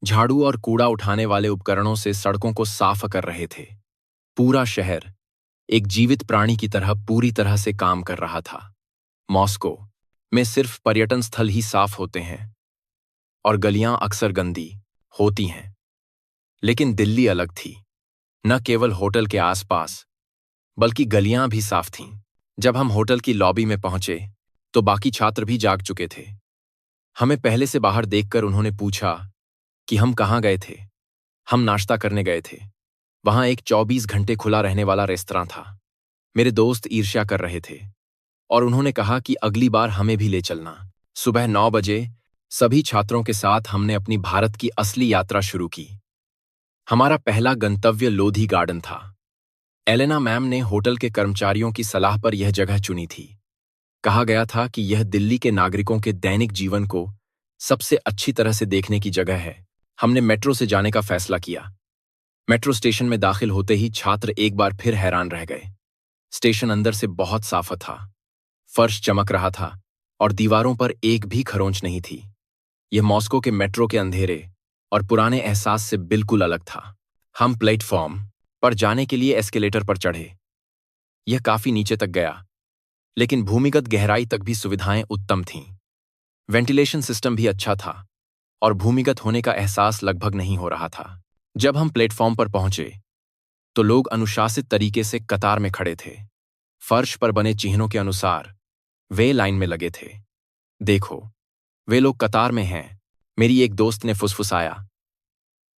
S1: झाड़ू और कूड़ा उठाने वाले उपकरणों से सड़कों को साफ कर रहे थे। पूरा शहर एक जीवित प्राणी की तरह पूरी तरह से काम कर रहा था। मॉस्को में सिर्फ पर्यटन स्थल ही साफ होते हैं और गलियां अक्सर गंदी होती हैं, लेकिन दिल्ली अलग थी। न केवल होटल के आसपास, बल्कि गलियां भी साफ थीं। जब हम होटल की लॉबी में पहुंचे तो बाकी छात्र भी जाग चुके थे। हमें पहले से बाहर देखकर उन्होंने पूछा कि हम कहाँ गए थे। हम नाश्ता करने गए थे। वहां एक 24 घंटे खुला रहने वाला रेस्तरां था। मेरे दोस्त ईर्ष्या कर रहे थे और उन्होंने कहा कि अगली बार हमें भी ले चलना। सुबह 9 बजे सभी छात्रों के साथ हमने अपनी भारत की असली यात्रा शुरू की। हमारा पहला गंतव्य लोधी गार्डन था। एलेना मैम ने होटल के कर्मचारियों की सलाह पर यह जगह चुनी थी। कहा गया था कि यह दिल्ली के नागरिकों के दैनिक जीवन को सबसे अच्छी तरह से देखने की जगह है। हमने मेट्रो से जाने का फैसला किया। मेट्रो स्टेशन में दाखिल होते ही छात्र एक बार फिर हैरान रह गए। स्टेशन अंदर से बहुत साफ था। फर्श चमक रहा था और दीवारों पर एक भी खरोंच नहीं थी। यह मॉस्को के मेट्रो के अंधेरे और पुराने एहसास से बिल्कुल अलग था। हम प्लेटफॉर्म पर जाने के लिए एस्केलेटर पर चढ़े। यह काफी नीचे तक गया, लेकिन भूमिगत गहराई तक भी सुविधाएं उत्तम थीं। वेंटिलेशन सिस्टम भी अच्छा था और भूमिगत होने का एहसास लगभग नहीं हो रहा था। जब हम प्लेटफॉर्म पर पहुंचे तो लोग अनुशासित तरीके से कतार में खड़े थे। फर्श पर बने चिन्हों के अनुसार वे लाइन में लगे थे। देखो, वे लोग कतार में हैं, मेरी एक दोस्त ने फुसफुसाया।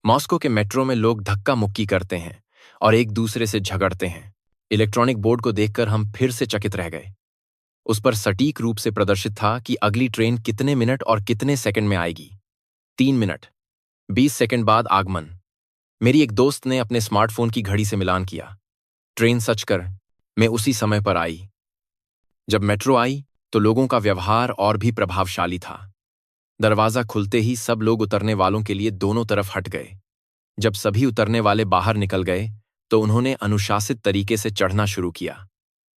S1: मॉस्को के मेट्रो में लोग धक्का मुक्की करते हैं और एक दूसरे से झगड़ते हैं। इलेक्ट्रॉनिक बोर्ड को देखकर हम फिर से चकित रह गए। उस पर सटीक रूप से प्रदर्शित था कि अगली ट्रेन कितने मिनट और कितने सेकंड में आएगी। 3 मिनट 20 सेकंड बाद आगमन। मेरी एक दोस्त ने अपने स्मार्टफोन की घड़ी से मिलान किया। ट्रेन सच कर मैं उसी समय पर आई। जब मेट्रो आई तो लोगों का व्यवहार और भी प्रभावशाली था। दरवाजा खुलते ही सब लोग उतरने वालों के लिए दोनों तरफ हट गए। जब सभी उतरने वाले बाहर निकल गए तो उन्होंने अनुशासित तरीके से चढ़ना शुरू किया।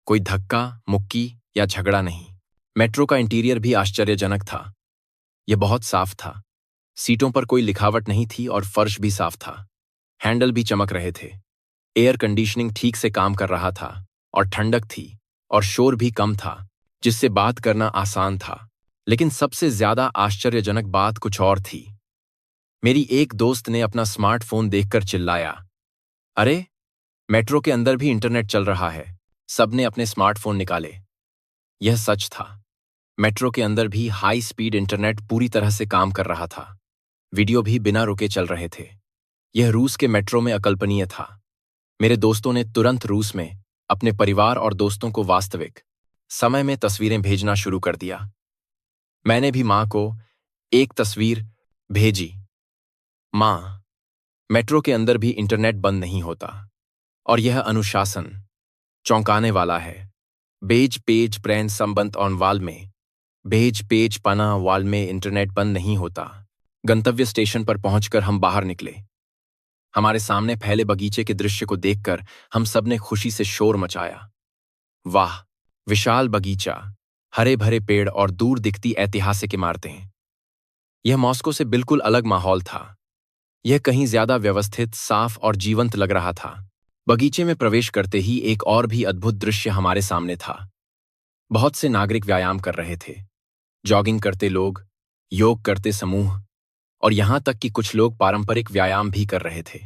S1: कोई धक्का मुक्की या झगड़ा नहीं। मेट्रो का इंटीरियर भी आश्चर्यजनक था। यह बहुत साफ था। सीटों पर कोई लिखावट नहीं थी और फर्श भी साफ था। हैंडल भी चमक रहे थे। एयर कंडीशनिंग ठीक से काम कर रहा था और ठंडक थी और शोर भी कम था, जिससे बात करना आसान था। लेकिन सबसे ज्यादा आश्चर्यजनक बात कुछ और थी। मेरी एक दोस्त ने अपना स्मार्टफोन देखकर चिल्लाया, अरे, मेट्रो के अंदर भी इंटरनेट चल रहा है। सबने अपने स्मार्टफोन निकाले। यह सच था। मेट्रो के अंदर भी हाई स्पीड इंटरनेट पूरी तरह से काम कर रहा था। वीडियो भी बिना रुके चल रहे थे। यह रूस के मेट्रो में अकल्पनीय था। मेरे दोस्तों ने तुरंत रूस में अपने परिवार और दोस्तों को वास्तविक समय में तस्वीरें भेजना शुरू कर दिया। मैंने भी मां को एक तस्वीर भेजी। मां, मेट्रो के अंदर भी इंटरनेट बंद नहीं होता और यह अनुशासन चौंकाने वाला है। बेज पेज प्रेन संबंध ऑन वाल में बेज पेज पना वाल में इंटरनेट बंद नहीं होता। गंतव्य स्टेशन पर पहुंचकर हम बाहर निकले। हमारे सामने फैले बगीचे के दृश्य को देखकर हम सबने खुशी से शोर मचाया। वाह, विशाल बगीचा, हरे भरे पेड़ और दूर दिखती ऐतिहासिक इमारतें। यह मॉस्को से बिल्कुल अलग माहौल था। यह कहीं ज्यादा व्यवस्थित, साफ और जीवंत लग रहा था। बगीचे में प्रवेश करते ही एक और भी अद्भुत दृश्य हमारे सामने था। बहुत से नागरिक व्यायाम कर रहे थे। जॉगिंग करते लोग, योग करते समूह और यहां तक कि कुछ लोग पारंपरिक व्यायाम भी कर रहे थे।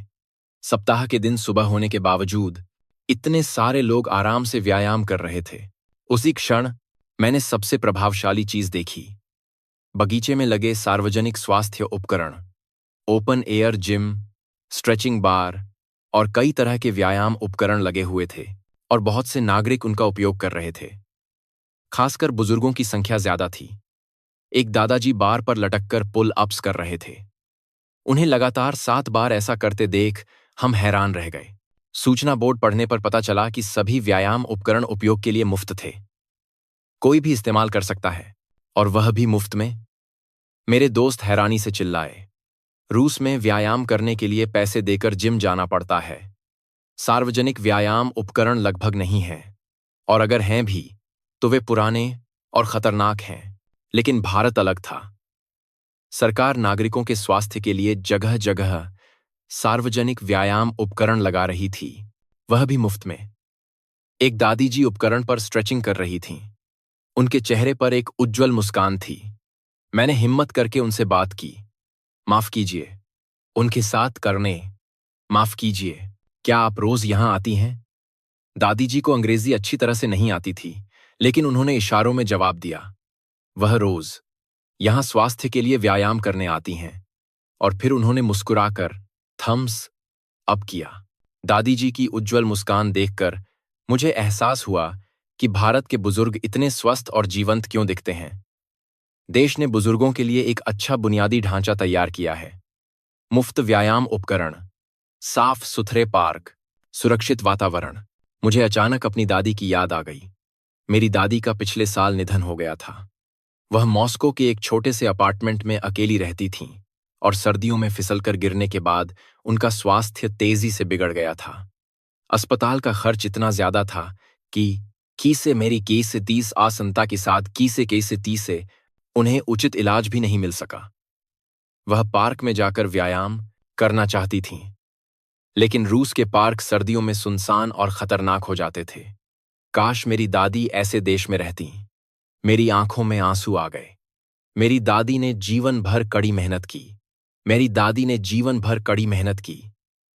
S1: सप्ताह के दिन सुबह होने के बावजूद इतने सारे लोग आराम से व्यायाम कर रहे थे। उसी क्षण मैंने सबसे प्रभावशाली चीज देखी। बगीचे में लगे सार्वजनिक स्वास्थ्य उपकरण, ओपन एयर जिम, स्ट्रेचिंग बार और कई तरह के व्यायाम उपकरण लगे हुए थे और बहुत से नागरिक उनका उपयोग कर रहे थे। खासकर बुजुर्गों की संख्या ज्यादा थी। एक दादाजी बार पर लटककर पुल अप्स कर रहे थे। उन्हें लगातार 7 बार ऐसा करते देख हम हैरान रह गए। सूचना बोर्ड पढ़ने पर पता चला कि सभी व्यायाम उपकरण उपयोग के लिए मुफ्त थे। कोई भी इस्तेमाल कर सकता है और वह भी मुफ्त में। मेरे दोस्त हैरानी से चिल्लाए, रूस में व्यायाम करने के लिए पैसे देकर जिम जाना पड़ता है। सार्वजनिक व्यायाम उपकरण लगभग नहीं हैं, और अगर हैं भी तो वे पुराने और खतरनाक हैं। लेकिन भारत अलग था। सरकार नागरिकों के स्वास्थ्य के लिए जगह जगह सार्वजनिक व्यायाम उपकरण लगा रही थी, वह भी मुफ्त में। एक दादी जी उपकरण पर स्ट्रेचिंग कर रही थीं। उनके चेहरे पर एक उज्जवल मुस्कान थी। मैंने हिम्मत करके उनसे बात की। माफ कीजिए, उनके साथ करने माफ कीजिए, क्या आप रोज यहां आती हैं? दादी जी को अंग्रेजी अच्छी तरह से नहीं आती थी, लेकिन उन्होंने इशारों में जवाब दिया। वह रोज यहां स्वास्थ्य के लिए व्यायाम करने आती हैं। और फिर उन्होंने मुस्कुराकर थम्स अप किया। दादी जी की उज्जवल मुस्कान देखकर मुझे एहसास हुआ कि भारत के बुजुर्ग इतने स्वस्थ और जीवंत क्यों दिखते हैं। देश ने बुजुर्गों के लिए एक अच्छा बुनियादी ढांचा तैयार किया है। मुफ्त व्यायाम उपकरण, साफ सुथरे पार्क, सुरक्षित वातावरण। मुझे अचानक अपनी दादी की याद आ गई। मेरी दादी का पिछले साल निधन हो गया था। वह मॉस्को के एक छोटे से अपार्टमेंट में अकेली रहती थीं और सर्दियों में फिसलकर गिरने के बाद उनका स्वास्थ्य तेजी से बिगड़ गया था। अस्पताल का खर्च इतना ज्यादा था कि कीसे मेरी केसे 30 आसनता के साथ कीसे तीसे उन्हें उचित इलाज भी नहीं मिल सका। वह पार्क में जाकर व्यायाम करना चाहती थीं, लेकिन रूस के पार्क सर्दियों में सुनसान और खतरनाक हो जाते थे। काश मेरी दादी ऐसे देश में रहती। मेरी आंखों में आंसू आ गए। मेरी दादी ने जीवन भर कड़ी मेहनत की। मेरी दादी ने जीवन भर कड़ी मेहनत की।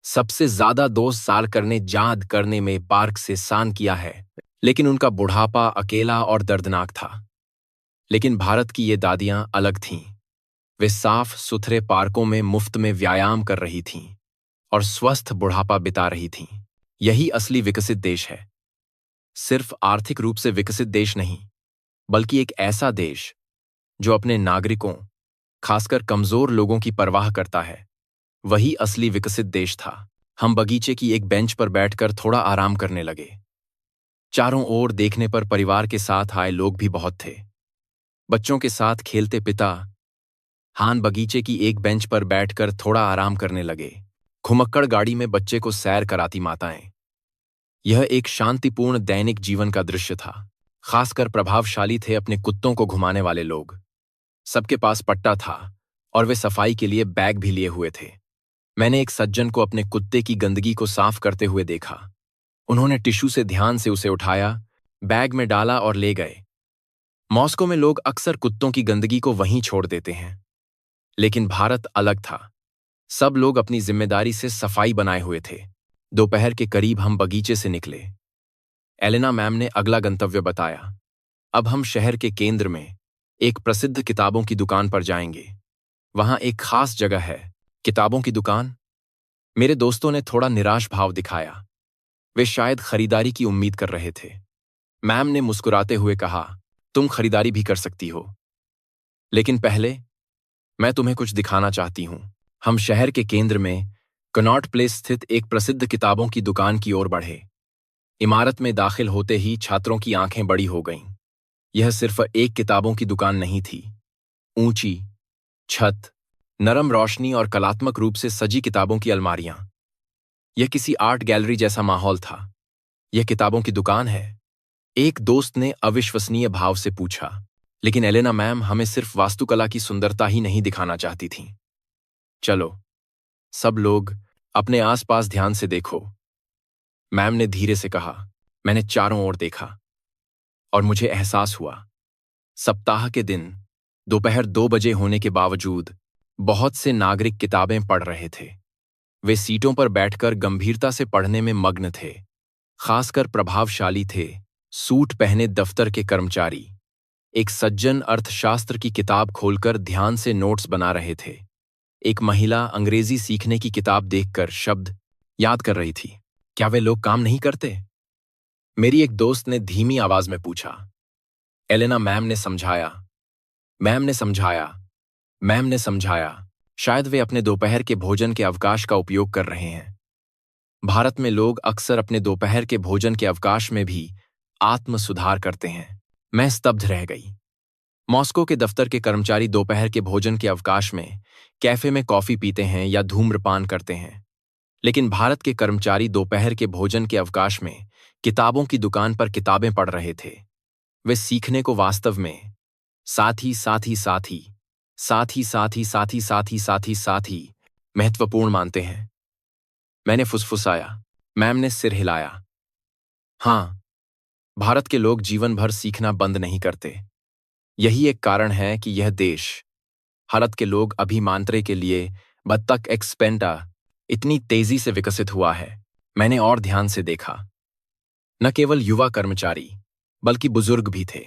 S1: सबसे ज्यादा 2 साल करने में पार्क से सान किया है, लेकिन उनका बुढ़ापा अकेला और दर्दनाक था। लेकिन भारत की ये दादियां अलग थीं। वे साफ सुथरे पार्कों में मुफ्त में व्यायाम कर रही थीं और स्वस्थ बुढ़ापा बिता रही थीं। यही असली विकसित देश है। सिर्फ आर्थिक रूप से विकसित देश नहीं, बल्कि एक ऐसा देश जो अपने नागरिकों, खासकर कमजोर लोगों की परवाह करता है। वही असली विकसित देश था। हम बगीचे की एक बेंच पर बैठकर थोड़ा आराम करने लगे। चारों ओर देखने पर परिवार के साथ आए लोग भी बहुत थे। बच्चों के साथ खेलते पिता हान बगीचे की एक बेंच पर बैठकर थोड़ा आराम करने लगे। घुमक्कड़ गाड़ी में बच्चे को सैर कराती माताएं। यह एक शांतिपूर्ण दैनिक जीवन का दृश्य था। खासकर प्रभावशाली थे अपने कुत्तों को घुमाने वाले लोग। सबके पास पट्टा था और वे सफाई के लिए बैग भी लिए हुए थे। मैंने एक सज्जन को अपने कुत्ते की गंदगी को साफ करते हुए देखा। उन्होंने टिश्यू से ध्यान से उसे उठाया, बैग में डाला और ले गए। मॉस्को में लोग अक्सर कुत्तों की गंदगी को वहीं छोड़ देते हैं, लेकिन भारत अलग था। सब लोग अपनी जिम्मेदारी से सफाई बनाए हुए थे। दोपहर के करीब हम बगीचे से निकले। एलेना मैम ने अगला गंतव्य बताया। अब हम शहर के केंद्र में एक प्रसिद्ध किताबों की दुकान पर जाएंगे। वहां एक खास जगह है। किताबों की दुकान? मेरे दोस्तों ने थोड़ा निराश भाव दिखाया। वे शायद खरीदारी की उम्मीद कर रहे थे। मैम ने मुस्कुराते हुए कहा, तुम खरीदारी भी कर सकती हो, लेकिन पहले मैं तुम्हें कुछ दिखाना चाहती हूं। हम शहर के केंद्र में कनॉट प्लेस स्थित एक प्रसिद्ध किताबों की दुकान की ओर बढ़े। इमारत में दाखिल होते ही छात्रों की आंखें बड़ी हो गईं। यह सिर्फ एक किताबों की दुकान नहीं थी। ऊंची छत, नरम रोशनी और कलात्मक रूप से सजी किताबों की अलमारियां। यह किसी आर्ट गैलरी जैसा माहौल था। यह किताबों की दुकान है? एक दोस्त ने अविश्वसनीय भाव से पूछा। लेकिन एलेना मैम हमें सिर्फ वास्तुकला की सुंदरता ही नहीं दिखाना चाहती थीं। चलो, सब लोग अपने आसपास ध्यान से देखो, मैम ने धीरे से कहा। मैंने चारों ओर देखा और मुझे एहसास हुआ। सप्ताह के दिन दोपहर 2 बजे होने के बावजूद बहुत से नागरिक किताबें पढ़ रहे थे। वे सीटों पर बैठकर गंभीरता से पढ़ने में मग्न थे। खासकर प्रभावशाली थे सूट पहने दफ्तर के कर्मचारी। एक सज्जन अर्थशास्त्र की किताब खोलकर ध्यान से नोट्स बना रहे थे। एक महिला अंग्रेजी सीखने की किताब देखकर शब्द याद कर रही थी। क्या वे लोग काम नहीं करते? मेरी एक दोस्त ने धीमी आवाज में पूछा। एलेना मैम ने समझाया। मैम ने समझाया। मैम ने समझाया। शायद वे अपने दोपहर के भोजन के अवकाश का उपयोग कर रहे हैं। भारत में लोग अक्सर अपने दोपहर के भोजन के अवकाश में भी आत्म सुधार करते हैं। मैं स्तब्ध रह गई। मॉस्को के दफ्तर के कर्मचारी दोपहर के भोजन के अवकाश में कैफे में कॉफी पीते हैं या धूम्रपान करते हैं, लेकिन भारत के कर्मचारी दोपहर के भोजन के अवकाश में किताबों की दुकान पर किताबें पढ़ रहे थे। वे सीखने को वास्तव में साथ ही साथ ही साथ ही साथ ही साथ ही साथ ही साथ ही साथ ही साथ ही महत्वपूर्ण मानते हैं। मैंने फुसफुसाया। मैम ने सिर हिलाया। हाँ, भारत के लोग जीवन भर सीखना बंद नहीं करते। यही एक कारण है कि यह देश, भारत के लोग अभिमांत्रे के लिए बत्तख एक्सपेंटा इतनी तेजी से विकसित हुआ है। मैंने और ध्यान से देखा। न केवल युवा कर्मचारी बल्कि बुजुर्ग भी थे।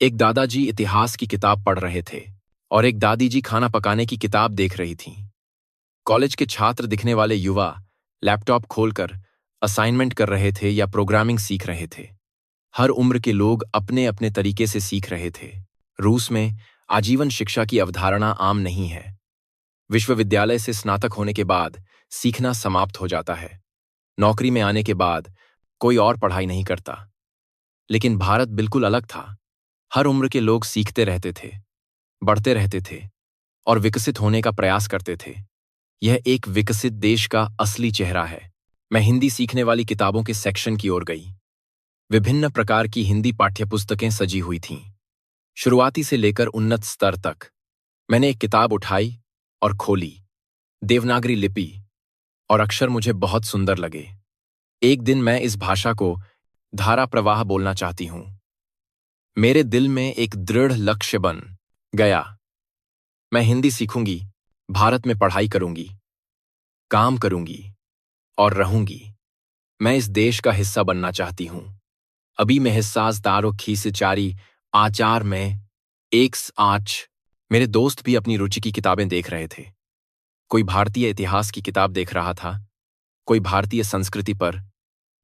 S1: एक दादाजी इतिहास की किताब पढ़ रहे थे और एक दादी जी खाना पकाने की किताब देख रही थीं। कॉलेज के छात्र दिखने वाले युवा लैपटॉप खोलकर असाइनमेंट कर रहे थे या प्रोग्रामिंग सीख रहे थे। हर उम्र के लोग अपने अपने तरीके से सीख रहे थे। रूस में आजीवन शिक्षा की अवधारणा आम नहीं है। विश्वविद्यालय से स्नातक होने के बाद सीखना समाप्त हो जाता है। नौकरी में आने के बाद कोई और पढ़ाई नहीं करता। लेकिन भारत बिल्कुल अलग था। हर उम्र के लोग सीखते रहते थे, बढ़ते रहते थे और विकसित होने का प्रयास करते थे। यह एक विकसित देश का असली चेहरा है। मैं हिंदी सीखने वाली किताबों के सेक्शन की ओर गई। विभिन्न प्रकार की हिंदी पाठ्यपुस्तकें सजी हुई थीं, शुरुआती से लेकर उन्नत स्तर तक। मैंने एक किताब उठाई और खोली। देवनागरी लिपि और अक्षर मुझे बहुत सुंदर लगे। एक दिन मैं इस भाषा को धारा प्रवाह बोलना चाहती हूं। मेरे दिल में एक दृढ़ लक्ष्य बन गया। मैं हिंदी सीखूंगी, भारत में पढ़ाई करूंगी, काम करूंगी और रहूंगी। मैं इस देश का हिस्सा बनना चाहती हूं। अभी मैं हिस्सास दारो खींचारी आचार में एक आज मेरे दोस्त भी अपनी रुचि की किताबें देख रहे थे। कोई भारतीय इतिहास की किताब देख रहा था, कोई भारतीय संस्कृति पर,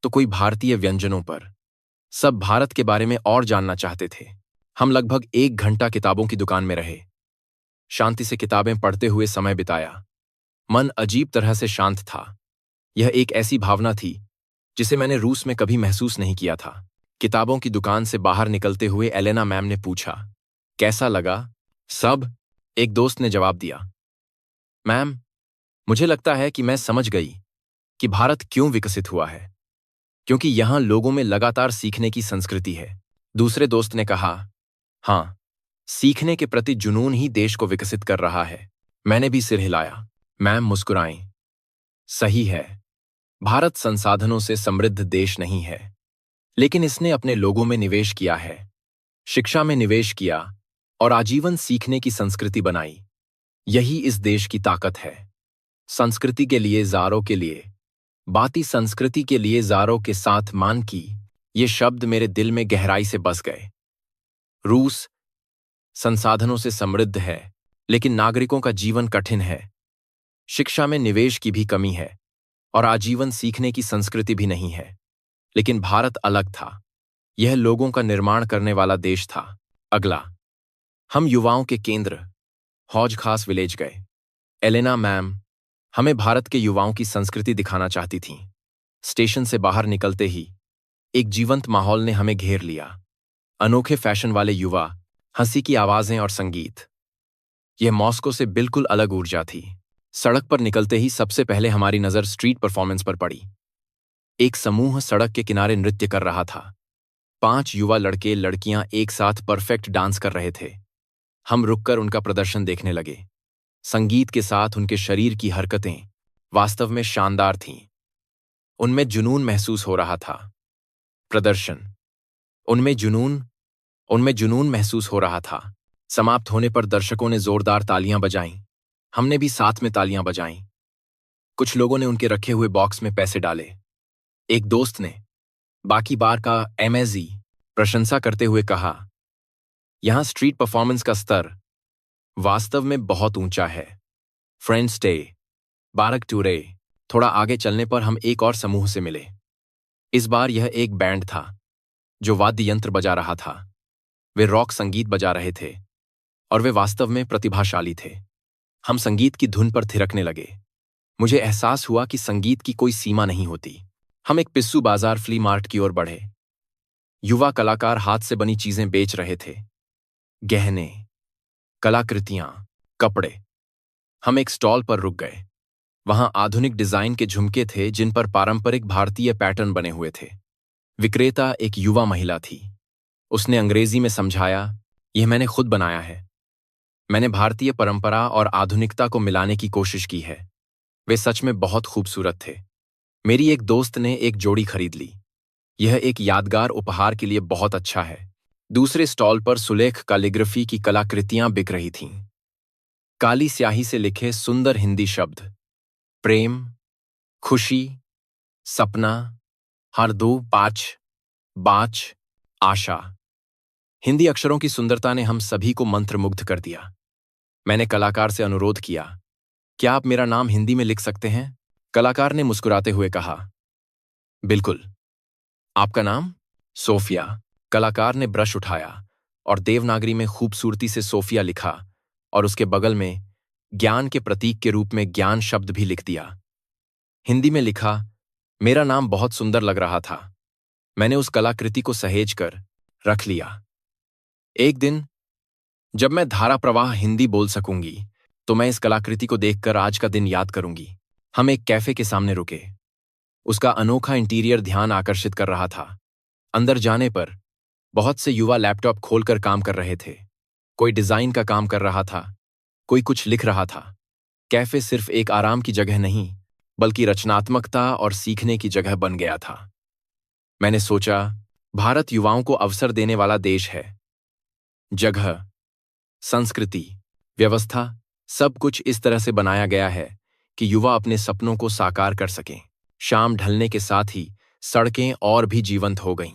S1: तो कोई भारतीय व्यंजनों पर। सब भारत के बारे में और जानना चाहते थे। हम लगभग 1 घंटा किताबों की दुकान में रहे, शांति से किताबें पढ़ते हुए समय बिताया। मन अजीब तरह से शांत था। यह एक ऐसी भावना थी जिसे मैंने रूस में कभी महसूस नहीं किया था। किताबों की दुकान से बाहर निकलते हुए एलेना मैम ने पूछा, कैसा लगा सब? एक दोस्त ने जवाब दिया, मैम, मुझे लगता है कि मैं समझ गई कि भारत क्यों विकसित हुआ है, क्योंकि यहां लोगों में लगातार सीखने की संस्कृति है। दूसरे दोस्त ने कहा, हाँ, सीखने के प्रति जुनून ही देश को विकसित कर रहा है। मैंने भी सिर हिलाया। मैम मुस्कुराई। सही है, भारत संसाधनों से समृद्ध देश नहीं है, लेकिन इसने अपने लोगों में निवेश किया है, शिक्षा में निवेश किया और आजीवन सीखने की संस्कृति बनाई। यही इस देश की ताकत है। संस्कृति के लिए ज़ारों के लिए, बाती संस्कृति के लिए ज़ारों के साथ मान की, ये शब्द मेरे दिल में गहराई से बस गए। रूस संसाधनों से समृद्ध है, लेकिन नागरिकों का जीवन कठिन है। शिक्षा में निवेश की भी कमी है और आजीवन सीखने की संस्कृति भी नहीं है। लेकिन भारत अलग था। यह लोगों का निर्माण करने वाला देश था। अगला, हम युवाओं के केंद्र हौज खास विलेज गए। एलेना मैम हमें भारत के युवाओं की संस्कृति दिखाना चाहती थीं। स्टेशन से बाहर निकलते ही एक जीवंत माहौल ने हमें घेर लिया। अनोखे फैशन वाले युवा, हंसी की आवाजें और संगीत। यह मॉस्को से बिल्कुल अलग ऊर्जा थी। सड़क पर निकलते ही सबसे पहले हमारी नजर स्ट्रीट परफॉर्मेंस पर पड़ी। एक समूह सड़क के किनारे नृत्य कर रहा था। 5 युवा लड़के लड़कियां एक साथ परफेक्ट डांस कर रहे थे। हम रुककर उनका प्रदर्शन देखने लगे। संगीत के साथ उनके शरीर की हरकतें वास्तव में शानदार थीं। उनमें जुनून महसूस हो रहा था। प्रदर्शन उनमें जुनून महसूस हो रहा था। समाप्त होने पर दर्शकों ने जोरदार तालियां बजाईं। हमने भी साथ में तालियां बजाईं। कुछ लोगों ने उनके रखे हुए बॉक्स में पैसे डाले। एक दोस्त ने बाकी बार का एमएजी प्रशंसा करते हुए कहा, यहां स्ट्रीट परफॉर्मेंस का स्तर वास्तव में बहुत ऊंचा है। फ्रेंड्स डे बारक टूरे। थोड़ा आगे चलने पर हम एक और समूह से मिले। इस बार यह एक बैंड था जो वाद्य यंत्र बजा रहा था। वे रॉक संगीत बजा रहे थे और वे वास्तव में प्रतिभाशाली थे। हम संगीत की धुन पर थिरकने लगे। मुझे एहसास हुआ कि संगीत की कोई सीमा नहीं होती। हम एक पिस्सू बाजार फ्ली मार्ट की ओर बढ़े। युवा कलाकार हाथ से बनी चीजें बेच रहे थे। गहने, कलाकृतियां, कपड़े। हम एक स्टॉल पर रुक गए। वहां आधुनिक डिजाइन के झुमके थे जिन पर पारंपरिक भारतीय पैटर्न बने हुए थे। विक्रेता एक युवा महिला थी। उसने अंग्रेजी में समझाया, यह मैंने खुद बनाया है। मैंने भारतीय परंपरा और आधुनिकता को मिलाने की कोशिश की है। वे सच में बहुत खूबसूरत थे। मेरी एक दोस्त ने एक जोड़ी खरीद ली। यह एक यादगार उपहार के लिए बहुत अच्छा है। दूसरे स्टॉल पर सुलेख कैलीग्राफी की कलाकृतियां बिक रही थीं। काली स्याही से लिखे सुंदर हिंदी शब्द, प्रेम, खुशी, सपना, हर दो पाँच, बाच, आशा। हिंदी अक्षरों की सुंदरता ने हम सभी को मंत्रमुग्ध कर दिया। मैंने कलाकार से अनुरोध किया, क्या आप मेरा नाम हिंदी में लिख सकते हैं? कलाकार ने मुस्कुराते हुए कहा, बिल्कुल। आपका नाम? सोफिया। कलाकार ने ब्रश उठाया और देवनागरी में खूबसूरती से सोफिया लिखा और उसके बगल में ज्ञान के प्रतीक के रूप में ज्ञान शब्द भी लिख दिया। हिंदी में लिखा, मेरा नाम बहुत सुंदर लग रहा था। मैंने उस कलाकृति को सहेजकर रख लिया। एक दिन जब मैं धारा प्रवाह हिंदी बोल सकूंगी तो मैं इस कलाकृति को देखकर आज का दिन याद करूंगी। हम एक कैफे के सामने रुके। उसका अनोखा इंटीरियर ध्यान आकर्षित कर रहा था। अंदर जाने पर बहुत से युवा लैपटॉप खोलकर काम कर रहे थे। कोई डिजाइन का काम कर रहा था, कोई कुछ लिख रहा था। कैफे सिर्फ एक आराम की जगह नहीं, बल्कि रचनात्मकता और सीखने की जगह बन गया था। मैंने सोचा, भारत युवाओं को अवसर देने वाला देश है। जगह, संस्कृति, व्यवस्था, सब कुछ इस तरह से बनाया गया है कि युवा अपने सपनों को साकार कर सकें। शाम ढलने के साथ ही सड़कें और भी जीवंत हो गईं।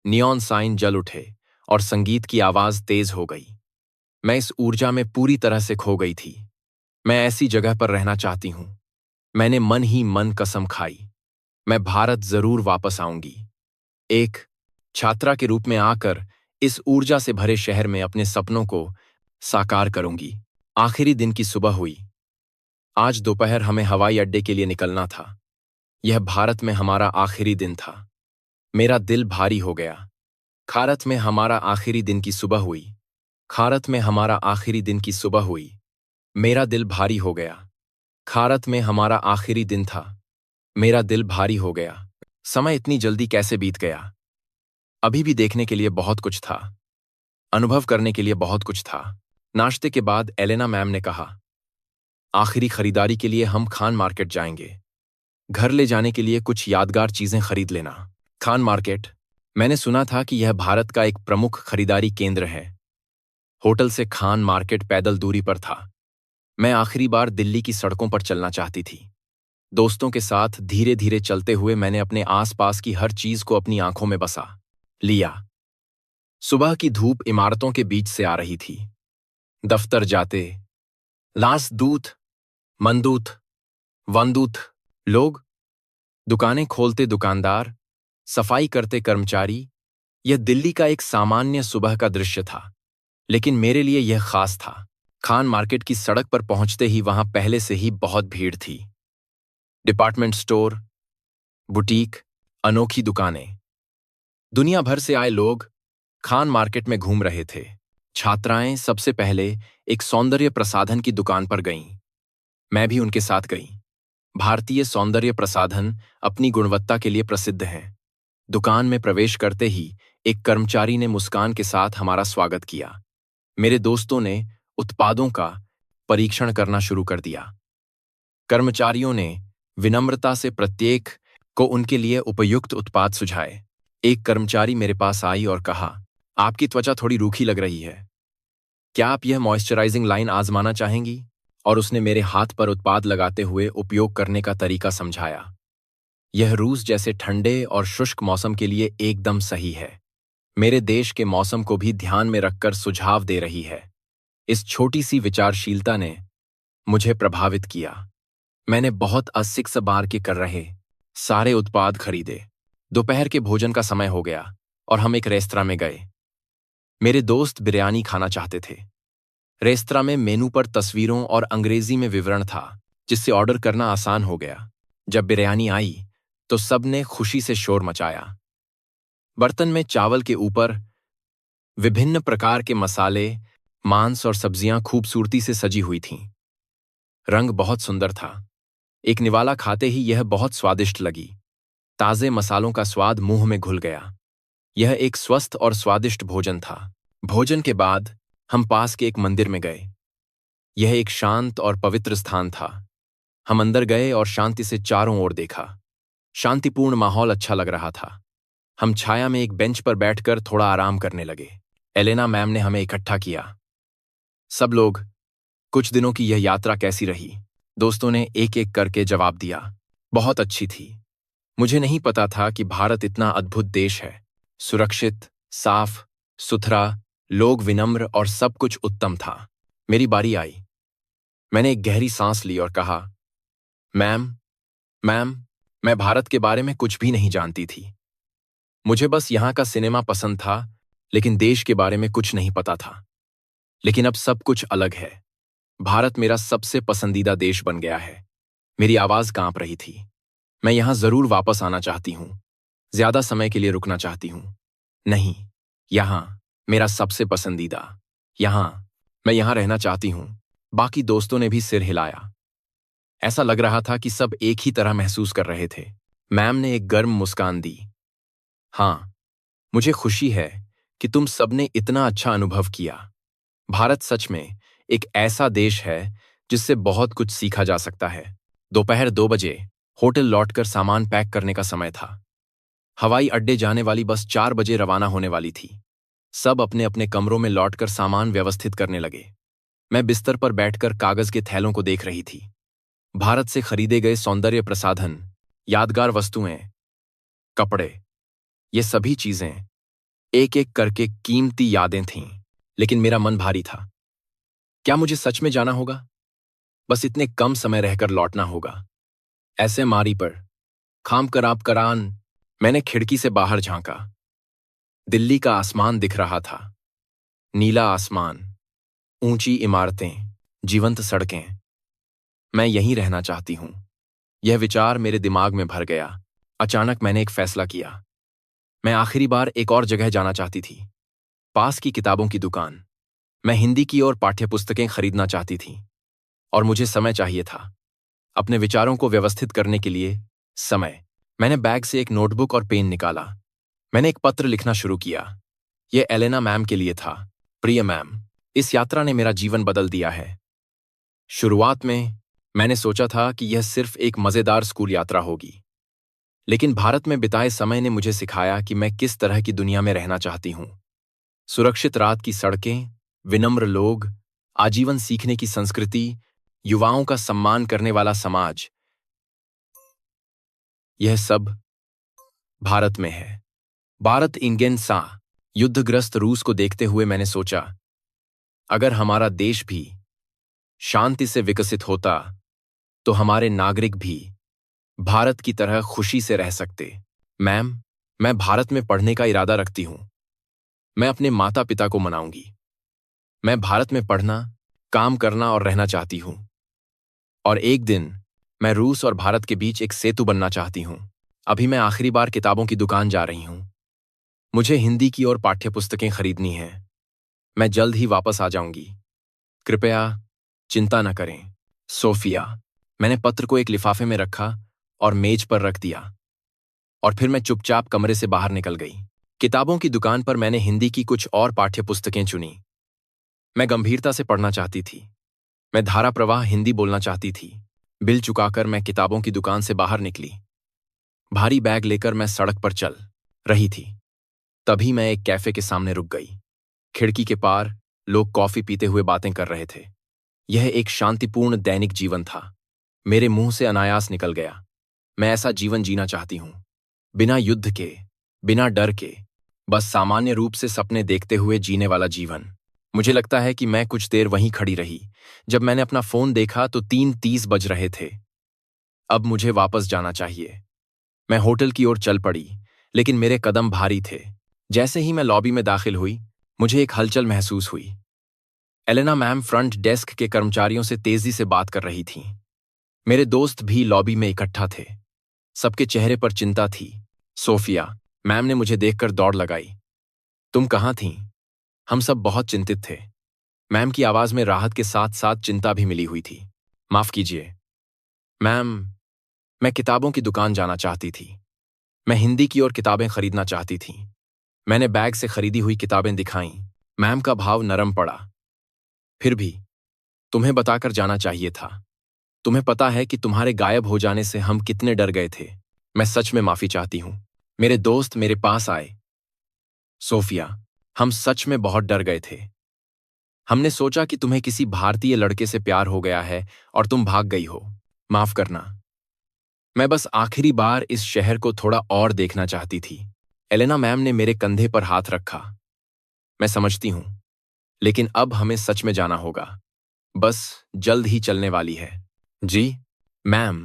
S1: नियॉन साइन जल उठे और संगीत की आवाज तेज हो गई। मैं इस ऊर्जा में पूरी तरह से खो गई थी। मैं ऐसी जगह पर रहना चाहती हूं। मैंने मन ही मन कसम खाई, मैं भारत जरूर वापस आऊंगी। एक छात्रा के रूप में आकर इस ऊर्जा से भरे शहर में अपने सपनों को साकार करूंगी। आखिरी दिन की सुबह हुई। आज दोपहर हमें हवाई अड्डे के लिए निकलना था। यह भारत में हमारा आखिरी दिन था। मेरा दिल भारी हो गया। भारत में हमारा आखिरी दिन की सुबह हुई। भारत में हमारा आखिरी दिन की सुबह हुई। मेरा दिल भारी हो गया। भारत में हमारा आखिरी दिन था। मेरा दिल भारी हो गया। समय इतनी जल्दी कैसे बीत गया। अभी भी देखने के लिए बहुत कुछ था, अनुभव करने के लिए बहुत कुछ था। नाश्ते के बाद एलेना मैम ने कहा, आखिरी खरीदारी के लिए हम खान मार्केट जाएंगे। घर ले जाने के लिए कुछ यादगार चीजें खरीद लेना। खान मार्केट, मैंने सुना था कि यह भारत का एक प्रमुख खरीदारी केंद्र है। होटल से खान मार्केट पैदल दूरी पर था। मैं आखिरी बार दिल्ली की सड़कों पर चलना चाहती थी। दोस्तों के साथ धीरे धीरे चलते हुए मैंने अपने आसपास की हर चीज को अपनी आंखों में बसा लिया। सुबह की धूप इमारतों के बीच से आ रही थी। दफ्तर जाते लासदूत, मंदूत, वंदूत लोग, दुकानें खोलते दुकानदार, सफाई करते कर्मचारी। यह दिल्ली का एक सामान्य सुबह का दृश्य था, लेकिन मेरे लिए यह खास था। खान मार्केट की सड़क पर पहुंचते ही वहां पहले से ही बहुत भीड़ थी। डिपार्टमेंट स्टोर, बुटीक, अनोखी दुकानें, दुनिया भर से आए लोग खान मार्केट में घूम रहे थे। छात्राएं सबसे पहले एक सौंदर्य प्रसाधन की दुकान पर गईं। मैं भी उनके साथ गई। भारतीय सौंदर्य प्रसाधन अपनी गुणवत्ता के लिए प्रसिद्ध हैं। दुकान में प्रवेश करते ही एक कर्मचारी ने मुस्कान के साथ हमारा स्वागत किया। मेरे दोस्तों ने उत्पादों का परीक्षण करना शुरू कर दिया। कर्मचारियों ने विनम्रता से प्रत्येक को उनके लिए उपयुक्त उत्पाद सुझाए। एक कर्मचारी मेरे पास आई और कहा, आपकी त्वचा थोड़ी रूखी लग रही है, क्या आप यह मॉइस्चराइजिंग लाइन आजमाना चाहेंगी? और उसने मेरे हाथ पर उत्पाद लगाते हुए उपयोग करने का तरीका समझाया। यह रूस जैसे ठंडे और शुष्क मौसम के लिए एकदम सही है। मेरे देश के मौसम को भी ध्यान में रखकर सुझाव दे रही है। इस छोटी सी विचारशीलता ने मुझे प्रभावित किया। मैंने बहुत असिक्स बार के कर रहे सारे उत्पाद खरीदे। दोपहर के भोजन का समय हो गया और हम एक रेस्तरां में गए। मेरे दोस्त बिरयानी खाना चाहते थे। रेस्तरां में मेनू पर तस्वीरों और अंग्रेजी में विवरण था, जिससे ऑर्डर करना आसान हो गया। जब बिरयानी आई तो सबने खुशी से शोर मचाया। बर्तन में चावल के ऊपर विभिन्न प्रकार के मसाले, मांस और सब्जियां खूबसूरती से सजी हुई थीं। रंग बहुत सुंदर था। एक निवाला खाते ही यह बहुत स्वादिष्ट लगी। ताजे मसालों का स्वाद मुंह में घुल गया। यह एक स्वस्थ और स्वादिष्ट भोजन था। भोजन के बाद हम पास के एक मंदिर में गए। यह एक शांत और पवित्र स्थान था। हम अंदर गए और शांति से चारों ओर देखा। शांतिपूर्ण माहौल अच्छा लग रहा था। हम छाया में एक बेंच पर बैठकर थोड़ा आराम करने लगे। एलेना मैम ने हमें इकट्ठा किया। सब लोग, कुछ दिनों की यह यात्रा कैसी रही? दोस्तों ने एक एक करके जवाब दिया। बहुत अच्छी थी। मुझे नहीं पता था कि भारत इतना अद्भुत देश है। सुरक्षित, साफ सुथरा, लोग विनम्र और सब कुछ उत्तम था। मेरी बारी आई। मैंने एक गहरी सांस ली और कहा, मैम, मैम, मैं भारत के बारे में कुछ भी नहीं जानती थी। मुझे बस यहाँ का सिनेमा पसंद था, लेकिन देश के बारे में कुछ नहीं पता था। लेकिन अब सब कुछ अलग है। भारत मेरा सबसे पसंदीदा देश बन गया है। मेरी आवाज कांप रही थी। मैं यहां जरूर वापस आना चाहती हूं। ज्यादा समय के लिए रुकना चाहती हूं। नहीं, यहां मेरा सबसे पसंदीदा। यहां मैं यहां रहना चाहती हूं। बाकी दोस्तों ने भी सिर हिलाया। ऐसा लग रहा था कि सब एक ही तरह महसूस कर रहे थे। मैम ने एक गर्म मुस्कान दी। हाँ, मुझे खुशी है कि तुम सबने इतना अच्छा अनुभव किया। भारत सच में एक ऐसा देश है जिससे बहुत कुछ सीखा जा सकता है। दोपहर 2 बजे होटल लौटकर सामान पैक करने का समय था। हवाई अड्डे जाने वाली बस 4 बजे रवाना होने वाली थी। सब अपने अपने कमरों में लौटकर सामान व्यवस्थित करने लगे। मैं बिस्तर पर बैठकर कागज के थैलों को देख रही थी। भारत से खरीदे गए सौंदर्य प्रसाधन, यादगार वस्तुएं, कपड़े, ये सभी चीजें एक एक करके कीमती यादें थीं। लेकिन मेरा मन भारी था। क्या मुझे सच में जाना होगा? बस इतने कम समय रहकर लौटना होगा। ऐसे मारी पर खाम कराब करान मैंने खिड़की से बाहर झांका। दिल्ली का आसमान दिख रहा था। नीला आसमान, ऊंची इमारतें, जीवंत सड़कें। मैं यहीं रहना चाहती हूं। यह विचार मेरे दिमाग में भर गया। अचानक मैंने एक फैसला किया। मैं आखिरी बार एक और जगह जाना चाहती थी। पास की किताबों की दुकान। मैं हिंदी की और पाठ्यपुस्तकें खरीदना चाहती थी। और मुझे समय चाहिए था अपने विचारों को व्यवस्थित करने के लिए। समय। मैंने बैग से एक नोटबुक और पेन निकाला। मैंने एक पत्र लिखना शुरू किया। यह एलेना मैम के लिए था। प्रिय मैम, इस यात्रा ने मेरा जीवन बदल दिया है। शुरुआत में मैंने सोचा था कि यह सिर्फ एक मजेदार स्कूल यात्रा होगी, लेकिन भारत में बिताए समय ने मुझे सिखाया कि मैं किस तरह की दुनिया में रहना चाहती हूँ। सुरक्षित रात की सड़कें, विनम्र लोग, आजीवन सीखने की संस्कृति, युवाओं का सम्मान करने वाला समाज, यह सब भारत में है। भारत इंगेन सा युद्धग्रस्त रूस को देखते हुए मैंने सोचा, अगर हमारा देश भी शांति से विकसित होता तो हमारे नागरिक भी भारत की तरह खुशी से रह सकते। मैम, मैं भारत में पढ़ने का इरादा रखती हूँ। मैं अपने माता पिता को मनाऊंगी। मैं भारत में पढ़ना, काम करना और रहना चाहती हूँ। और एक दिन मैं रूस और भारत के बीच एक सेतु बनना चाहती हूँ। अभी मैं आखिरी बार किताबों की दुकान जा रही हूँ। मुझे हिंदी की और पाठ्यपुस्तकें खरीदनी हैं। मैं जल्द ही वापस आ जाऊंगी। कृपया चिंता न करें, सोफिया। मैंने पत्र को एक लिफाफे में रखा और मेज पर रख दिया, और फिर मैं चुपचाप कमरे से बाहर निकल गई। किताबों की दुकान पर मैंने हिंदी की कुछ और पाठ्यपुस्तकें चुनी। मैं गंभीरता से पढ़ना चाहती थी। मैं धारा प्रवाह हिंदी बोलना चाहती थी। बिल चुकाकर मैं किताबों की दुकान से बाहर निकली। भारी बैग लेकर मैं सड़क पर चल रही थी। तभी मैं एक कैफे के सामने रुक गई। खिड़की के पार लोग कॉफी पीते हुए बातें कर रहे थे। यह एक शांतिपूर्ण दैनिक जीवन था। मेरे मुंह से अनायास निकल गया, मैं ऐसा जीवन जीना चाहती हूं, बिना युद्ध के, बिना डर के, बस सामान्य रूप से सपने देखते हुए जीने वाला जीवन। मुझे लगता है कि मैं कुछ देर वहीं खड़ी रही। जब मैंने अपना फोन देखा तो 3:30 बज रहे थे। अब मुझे वापस जाना चाहिए। मैं होटल की ओर चल पड़ी, लेकिन मेरे कदम भारी थे। जैसे ही मैं लॉबी में दाखिल हुई, मुझे एक हलचल महसूस हुई। एलेना मैम फ्रंट डेस्क के कर्मचारियों से तेजी से बात कर रही थीं। मेरे दोस्त भी लॉबी में इकट्ठा थे। सबके चेहरे पर चिंता थी। सोफिया, मैम ने मुझे देखकर दौड़ लगाई। तुम कहाँ थीं? हम सब बहुत चिंतित थे। मैम की आवाज में राहत के साथ साथ चिंता भी मिली हुई थी। माफ कीजिए मैम, मैं किताबों की दुकान जाना चाहती थी। मैं हिंदी की और किताबें खरीदना चाहती थी। मैंने बैग से खरीदी हुई किताबें दिखाईं। मैम का भाव नरम पड़ा। फिर भी तुम्हें बताकर जाना चाहिए था। तुम्हें पता है कि तुम्हारे गायब हो जाने से हम कितने डर गए थे। मैं सच में माफी चाहती हूं। मेरे दोस्त मेरे पास आए। सोफिया, हम सच में बहुत डर गए थे। हमने सोचा कि तुम्हें किसी भारतीय लड़के से प्यार हो गया है और तुम भाग गई हो। माफ करना। मैं बस आखिरी बार इस शहर को थोड़ा और देखना चाहती थी। एलेना मैम ने मेरे कंधे पर हाथ रखा। मैं समझती हूं, लेकिन अब हमें सच में जाना होगा। बस जल्द ही चलने वाली है। जी मैम।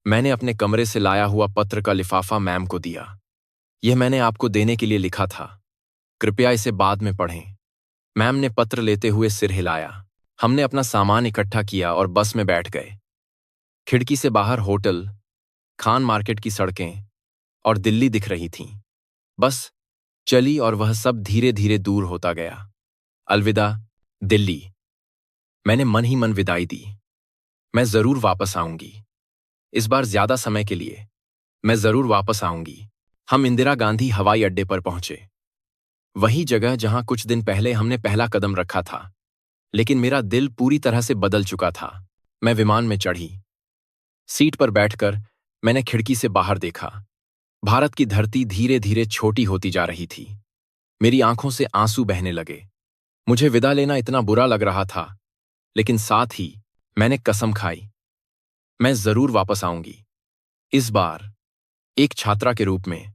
S1: मैंने अपने कमरे से लाया हुआ पत्र का लिफाफा मैम को दिया। यह मैंने आपको देने के लिए लिखा था। कृपया इसे बाद में पढ़ें। मैम ने पत्र लेते हुए सिर हिलाया। हमने अपना सामान इकट्ठा किया और बस में बैठ गए। खिड़की से बाहर होटल, खान मार्केट की सड़कें और दिल्ली दिख रही थीं। बस चली और वह सब धीरे धीरे दूर होता गया। अलविदा दिल्ली। मैंने मन ही मन विदाई दी। मैं जरूर वापस आऊंगी। इस बार ज्यादा समय के लिए। मैं जरूर वापस आऊंगी। हम इंदिरा गांधी हवाई अड्डे पर पहुंचे। वही जगह जहां कुछ दिन पहले हमने पहला कदम रखा था। लेकिन मेरा दिल पूरी तरह से बदल चुका था। मैं विमान में चढ़ी। सीट पर बैठकर मैंने खिड़की से बाहर देखा। भारत की धरती धीरे धीरे छोटी होती जा रही थी। मेरी आंखों से आंसू बहने लगे। मुझे विदा लेना इतना बुरा लग रहा था, लेकिन साथ ही मैंने कसम खाई, मैं जरूर वापस आऊंगी। इस बार एक छात्रा के रूप में।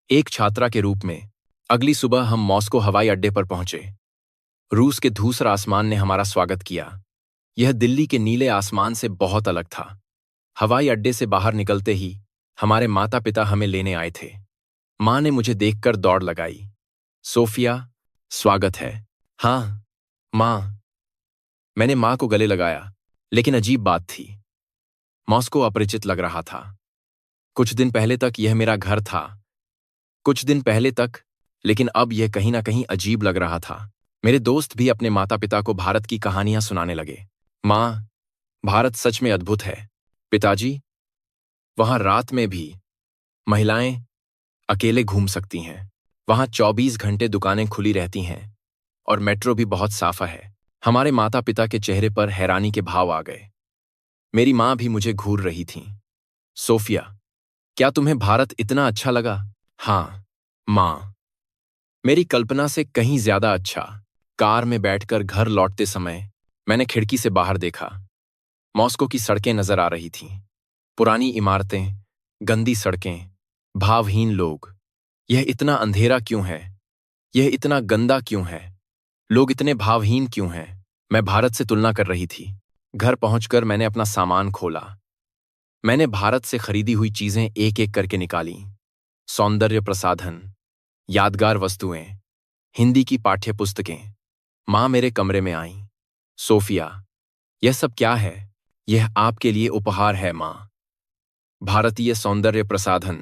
S1: एक छात्रा के रूप में। अगली सुबह हम मॉस्को हवाई अड्डे पर पहुंचे। रूस के धूसर आसमान ने हमारा स्वागत किया। यह दिल्ली के नीले आसमान से बहुत अलग था। हवाई अड्डे से बाहर निकलते ही हमारे माता पिता हमें लेने आए थे। मां ने मुझे देखकर दौड़ लगाई। सोफिया, स्वागत है। हाँ मां। मैंने मां को गले लगाया, लेकिन अजीब बात थी। मॉस्को अपरिचित लग रहा था। कुछ दिन पहले तक यह मेरा घर था। कुछ दिन पहले तक, लेकिन अब यह कहीं ना कहीं अजीब लग रहा था। मेरे दोस्त भी अपने माता पिता को भारत की कहानियां सुनाने लगे। मां, भारत सच में अद्भुत है। पिताजी, वहां रात में भी महिलाएं अकेले घूम सकती हैं। वहां 24 घंटे दुकानें खुली रहती हैं और मेट्रो भी बहुत साफा है। हमारे माता पिता के चेहरे पर हैरानी के भाव आ गए। मेरी माँ भी मुझे घूर रही थी। सोफिया, क्या तुम्हें भारत इतना अच्छा लगा? हाँ, माँ, मेरी कल्पना से कहीं ज्यादा अच्छा। कार में बैठकर घर लौटते समय मैंने खिड़की से बाहर देखा। मॉस्को की सड़कें नजर आ रही थीं। पुरानी इमारतें, गंदी सड़कें, भावहीन लोग। यह इतना अंधेरा क्यों है? यह इतना गंदा क्यों है? लोग इतने भावहीन क्यों हैं? मैं भारत से तुलना कर रही थी। घर पहुंचकर मैंने अपना सामान खोला। मैंने भारत से खरीदी हुई चीजें एक एक करके निकाली। सौंदर्य प्रसाधन, यादगार वस्तुएं, हिंदी की पाठ्य पुस्तकें। माँ मेरे कमरे में आईं। सोफिया, यह सब क्या है? यह आपके लिए उपहार है, माँ। भारतीय सौंदर्य प्रसाधन।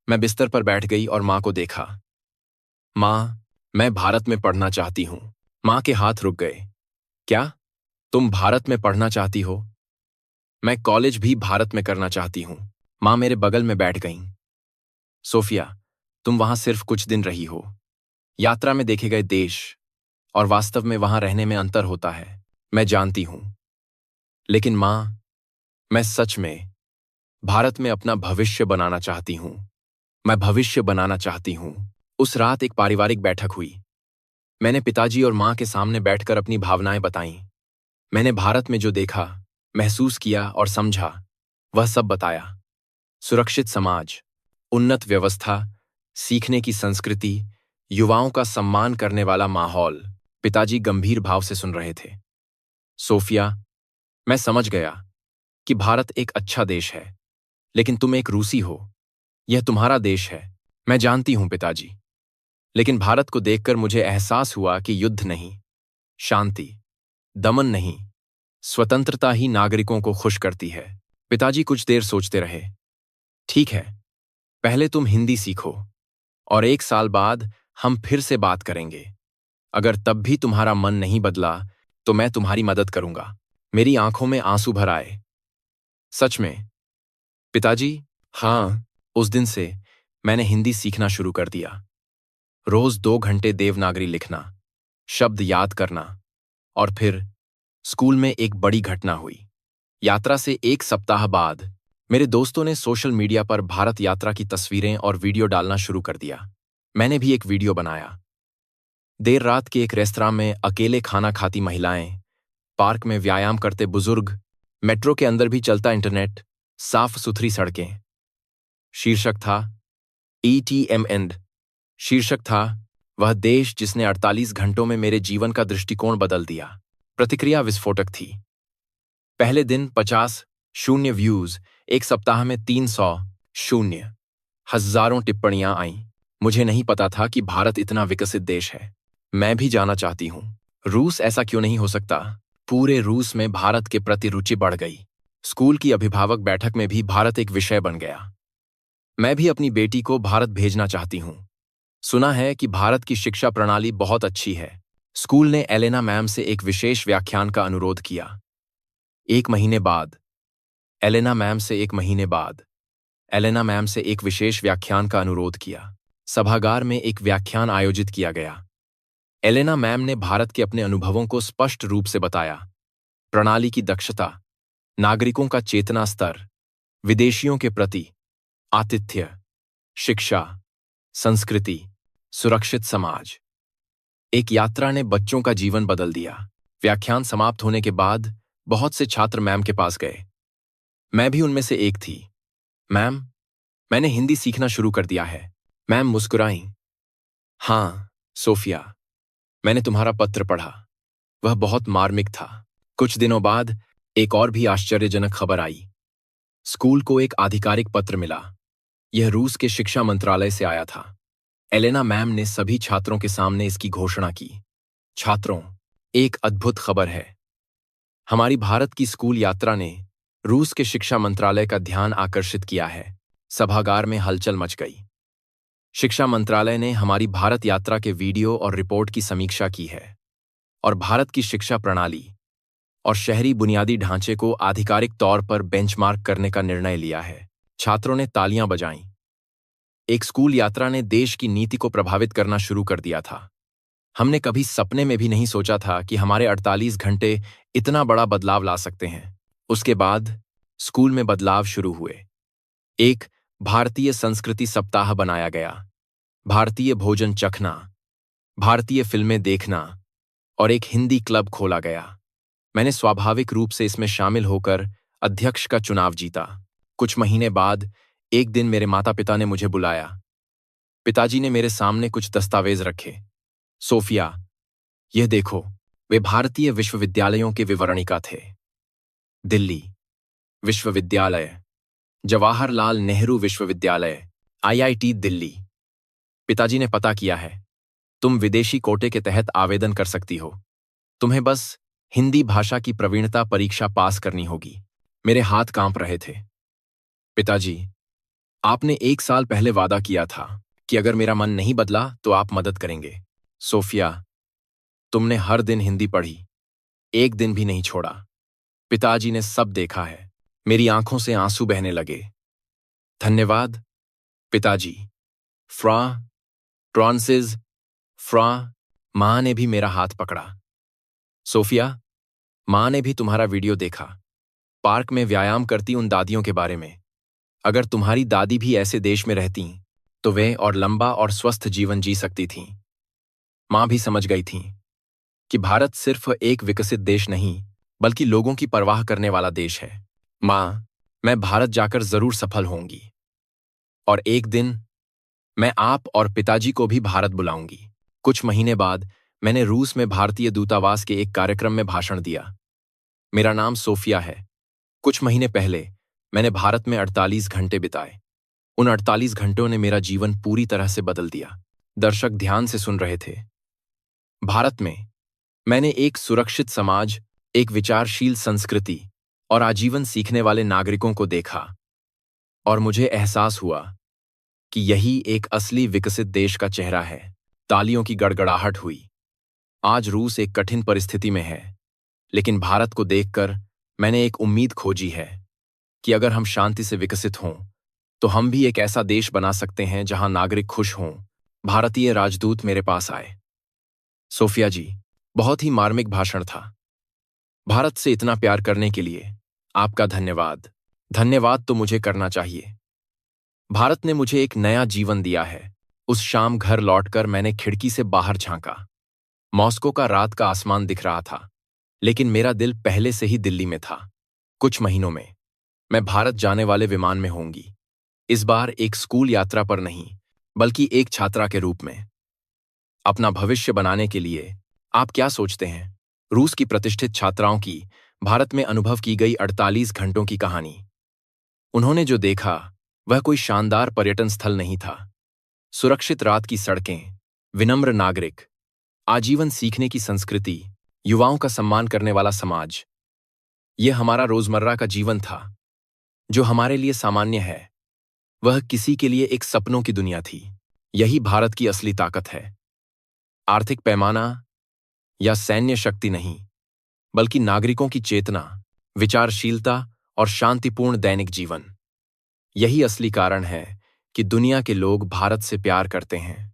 S1: मैं बिस्तर पर बैठ गई और माँ को देखा। माँ, मैं भारत में पढ़ना चाहती हूँ। माँ के हाथ रुक गए। क्या? तुम भारत में पढ़ना चाहती हो? मैं कॉलेज भी भारत में करना चाहती हूँ। माँ मेरे बगल में बैठ गईं। सोफिया, तुम वहां सिर्फ कुछ दिन रही हो। यात्रा में देखे गए देश और वास्तव में वहां रहने में अंतर होता है, मैं जानती हूं। लेकिन माँ, मैं सच में भारत में अपना भविष्य बनाना चाहती हूँ। मैं भविष्य बनाना चाहती हूँ। उस रात एक पारिवारिक बैठक हुई। मैंने पिताजी और माँ के सामने बैठकर अपनी भावनाएं बताईं। मैंने भारत में जो देखा, महसूस किया और समझा, वह सब बताया। सुरक्षित समाज, उन्नत व्यवस्था, सीखने की संस्कृति, युवाओं का सम्मान करने वाला माहौल। पिताजी गंभीर भाव से सुन रहे थे। सोफिया, मैं समझ गया कि भारत एक अच्छा देश है, लेकिन तुम एक रूसी हो। यह तुम्हारा देश है। मैं जानती हूं पिताजी, लेकिन भारत को देखकर मुझे एहसास हुआ कि युद्ध नहीं, शांति, दमन नहीं, स्वतंत्रता ही नागरिकों को खुश करती है। पिताजी कुछ देर सोचते रहे। ठीक है, पहले तुम हिंदी सीखो और 1 साल बाद हम फिर से बात करेंगे। अगर तब भी तुम्हारा मन नहीं बदला तो मैं तुम्हारी मदद करूंगा। मेरी आंखों में आंसू भर आए। सच में? पिताजी? हाँ, उस दिन से मैंने हिंदी सीखना शुरू कर दिया। रोज 2 घंटे देवनागरी लिखना, शब्द याद करना। और फिर स्कूल में एक बड़ी घटना हुई। यात्रा से 1 सप्ताह बाद मेरे दोस्तों ने सोशल मीडिया पर भारत यात्रा की तस्वीरें और वीडियो डालना शुरू कर दिया। मैंने भी एक वीडियो बनाया। देर रात के एक रेस्तरां में अकेले खाना खाती महिलाएं, पार्क में व्यायाम करते बुजुर्ग, मेट्रो के अंदर भी चलता इंटरनेट, साफ सुथरी सड़कें। शीर्षक था ETM एंड। शीर्षक था वह देश जिसने 48 घंटों में मेरे जीवन का दृष्टिकोण बदल दिया। प्रतिक्रिया विस्फोटक थी। पहले दिन 50 शून्य व्यूज, 1 सप्ताह में 300 शून्य। हजारों टिप्पणियां आईं। मुझे नहीं पता था कि भारत इतना विकसित देश है। मैं भी जाना चाहती हूँ। रूस ऐसा क्यों नहीं हो सकता? पूरे रूस में भारत के प्रति रुचि बढ़ गई। स्कूल की अभिभावक बैठक में भी भारत एक विषय बन गया। मैं भी अपनी बेटी को भारत भेजना चाहती हूँ। सुना है कि भारत की शिक्षा प्रणाली बहुत अच्छी है। स्कूल ने एलेना मैम से एक विशेष व्याख्यान का अनुरोध किया। 1 महीने बाद एलेना मैम से 1 महीने बाद एलेना मैम से एक विशेष व्याख्यान का अनुरोध किया। सभागार में एक व्याख्यान आयोजित किया गया। एलेना मैम ने भारत के अपने अनुभवों को स्पष्ट रूप से बताया। प्रणाली की दक्षता, नागरिकों का चेतना स्तर, विदेशियों के प्रति आतिथ्य, शिक्षा, संस्कृति, सुरक्षित समाज। एक यात्रा ने बच्चों का जीवन बदल दिया। व्याख्यान समाप्त होने के बाद बहुत से छात्र मैम के पास गए। मैं भी उनमें से एक थी। मैम, मैंने हिंदी सीखना शुरू कर दिया है। मैम मुस्कुराईं। हाँ, सोफिया, मैंने तुम्हारा पत्र पढ़ा। वह बहुत मार्मिक था। कुछ दिनों बाद एक और भी आश्चर्यजनक खबर आई। स्कूल को एक आधिकारिक पत्र मिला। यह रूस के शिक्षा मंत्रालय से आया था। एलेना मैम ने सभी छात्रों के सामने इसकी घोषणा की। छात्रों, एक अद्भुत खबर है। हमारी भारत की स्कूल यात्रा ने रूस के शिक्षा मंत्रालय का ध्यान आकर्षित किया है। सभागार में हलचल मच गई। शिक्षा मंत्रालय ने हमारी भारत यात्रा के वीडियो और रिपोर्ट की समीक्षा की है और भारत की शिक्षा प्रणाली और शहरी बुनियादी ढांचे को आधिकारिक तौर पर बेंचमार्क करने का निर्णय लिया है। छात्रों ने तालियां बजाईं। एक स्कूल यात्रा ने देश की नीति को प्रभावित करना शुरू कर दिया था। हमने कभी सपने में भी नहीं सोचा था कि हमारे 48 घंटे इतना बड़ा बदलाव ला सकते हैं। उसके बाद स्कूल में बदलाव शुरू हुए। एक भारतीय संस्कृति सप्ताह बनाया गया, भारतीय भोजन चखना, भारतीय फिल्में देखना और एक हिंदी क्लब खोला गया। मैंने स्वाभाविक रूप से इसमें शामिल होकर अध्यक्ष का चुनाव जीता। कुछ महीने बाद एक दिन मेरे माता पिता ने मुझे बुलाया। पिताजी ने मेरे सामने कुछ दस्तावेज रखे। सोफिया, यह देखो। वे भारतीय विश्वविद्यालयों के विवरणिका थे। दिल्ली विश्वविद्यालय, जवाहरलाल नेहरू विश्वविद्यालय, आईआईटी दिल्ली। पिताजी ने पता किया है, तुम विदेशी कोटे के तहत आवेदन कर सकती हो। तुम्हें बस हिंदी भाषा की प्रवीणता परीक्षा पास करनी होगी। मेरे हाथ कांप रहे थे। पिताजी, आपने 1 साल पहले वादा किया था कि अगर मेरा मन नहीं बदला तो आप मदद करेंगे। सोफिया, तुमने हर दिन हिंदी पढ़ी, एक दिन भी नहीं छोड़ा। पिताजी ने सब देखा है। मेरी आंखों से आंसू बहने लगे। धन्यवाद पिताजी। फ्रा ट्रांसिस फ्रा। मां ने भी मेरा हाथ पकड़ा। सोफिया, मां ने भी तुम्हारा वीडियो देखा, पार्क में व्यायाम करती उन दादियों के बारे में। अगर तुम्हारी दादी भी ऐसे देश में रहती तो वे और लंबा और स्वस्थ जीवन जी सकती थीं। मां भी समझ गई थीं कि भारत सिर्फ एक विकसित देश नहीं बल्कि लोगों की परवाह करने वाला देश है। मां, मैं भारत जाकर जरूर सफल होंगी और एक दिन मैं आप और पिताजी को भी भारत बुलाऊंगी। कुछ महीने बाद मैंने रूस में भारतीय दूतावास के एक कार्यक्रम में भाषण दिया। मेरा नाम सोफिया है। कुछ महीने पहले मैंने भारत में 48 घंटे बिताए। उन 48 घंटों ने मेरा जीवन पूरी तरह से बदल दिया। दर्शक ध्यान से सुन रहे थे। भारत में मैंने एक सुरक्षित समाज, एक विचारशील संस्कृति और आजीवन सीखने वाले नागरिकों को देखा और मुझे एहसास हुआ कि यही एक असली विकसित देश का चेहरा है। तालियों की गड़गड़ाहट हुई। आज रूस एक कठिन परिस्थिति में है, लेकिन भारत को देखकर मैंने एक उम्मीद खोजी है कि अगर हम शांति से विकसित हों तो हम भी एक ऐसा देश बना सकते हैं जहां नागरिक खुश हों। भारतीय राजदूत मेरे पास आए। सोफिया जी, बहुत ही मार्मिक भाषण था। भारत से इतना प्यार करने के लिए आपका धन्यवाद। धन्यवाद तो मुझे करना चाहिए। भारत ने मुझे एक नया जीवन दिया है। उस शाम घर लौटकर मैंने खिड़की से बाहर झांका। मॉस्को का रात का आसमान दिख रहा था, लेकिन मेरा दिल पहले से ही दिल्ली में था। कुछ महीनों में मैं भारत जाने वाले विमान में होंगी। इस बार एक स्कूल यात्रा पर नहीं, बल्कि एक छात्रा के रूप में। अपना भविष्य बनाने के लिए आप क्या सोचते हैं? रूस की प्रतिष्ठित छात्राओं की भारत में अनुभव की गई 48 घंटों की कहानी। उन्होंने जो देखा वह कोई शानदार पर्यटन स्थल नहीं था। सुरक्षित रात की सड़कें, विनम्र नागरिक, आजीवन सीखने की संस्कृति, युवाओं का सम्मान करने वाला समाज। यह हमारा रोजमर्रा का जीवन था। जो हमारे लिए सामान्य है वह किसी के लिए एक सपनों की दुनिया थी। यही भारत की असली ताकत है। आर्थिक पैमाना या सैन्य शक्ति नहीं, बल्कि नागरिकों की चेतना, विचारशीलता और शांतिपूर्ण दैनिक जीवन। यही असली कारण है कि दुनिया के लोग भारत से प्यार करते हैं।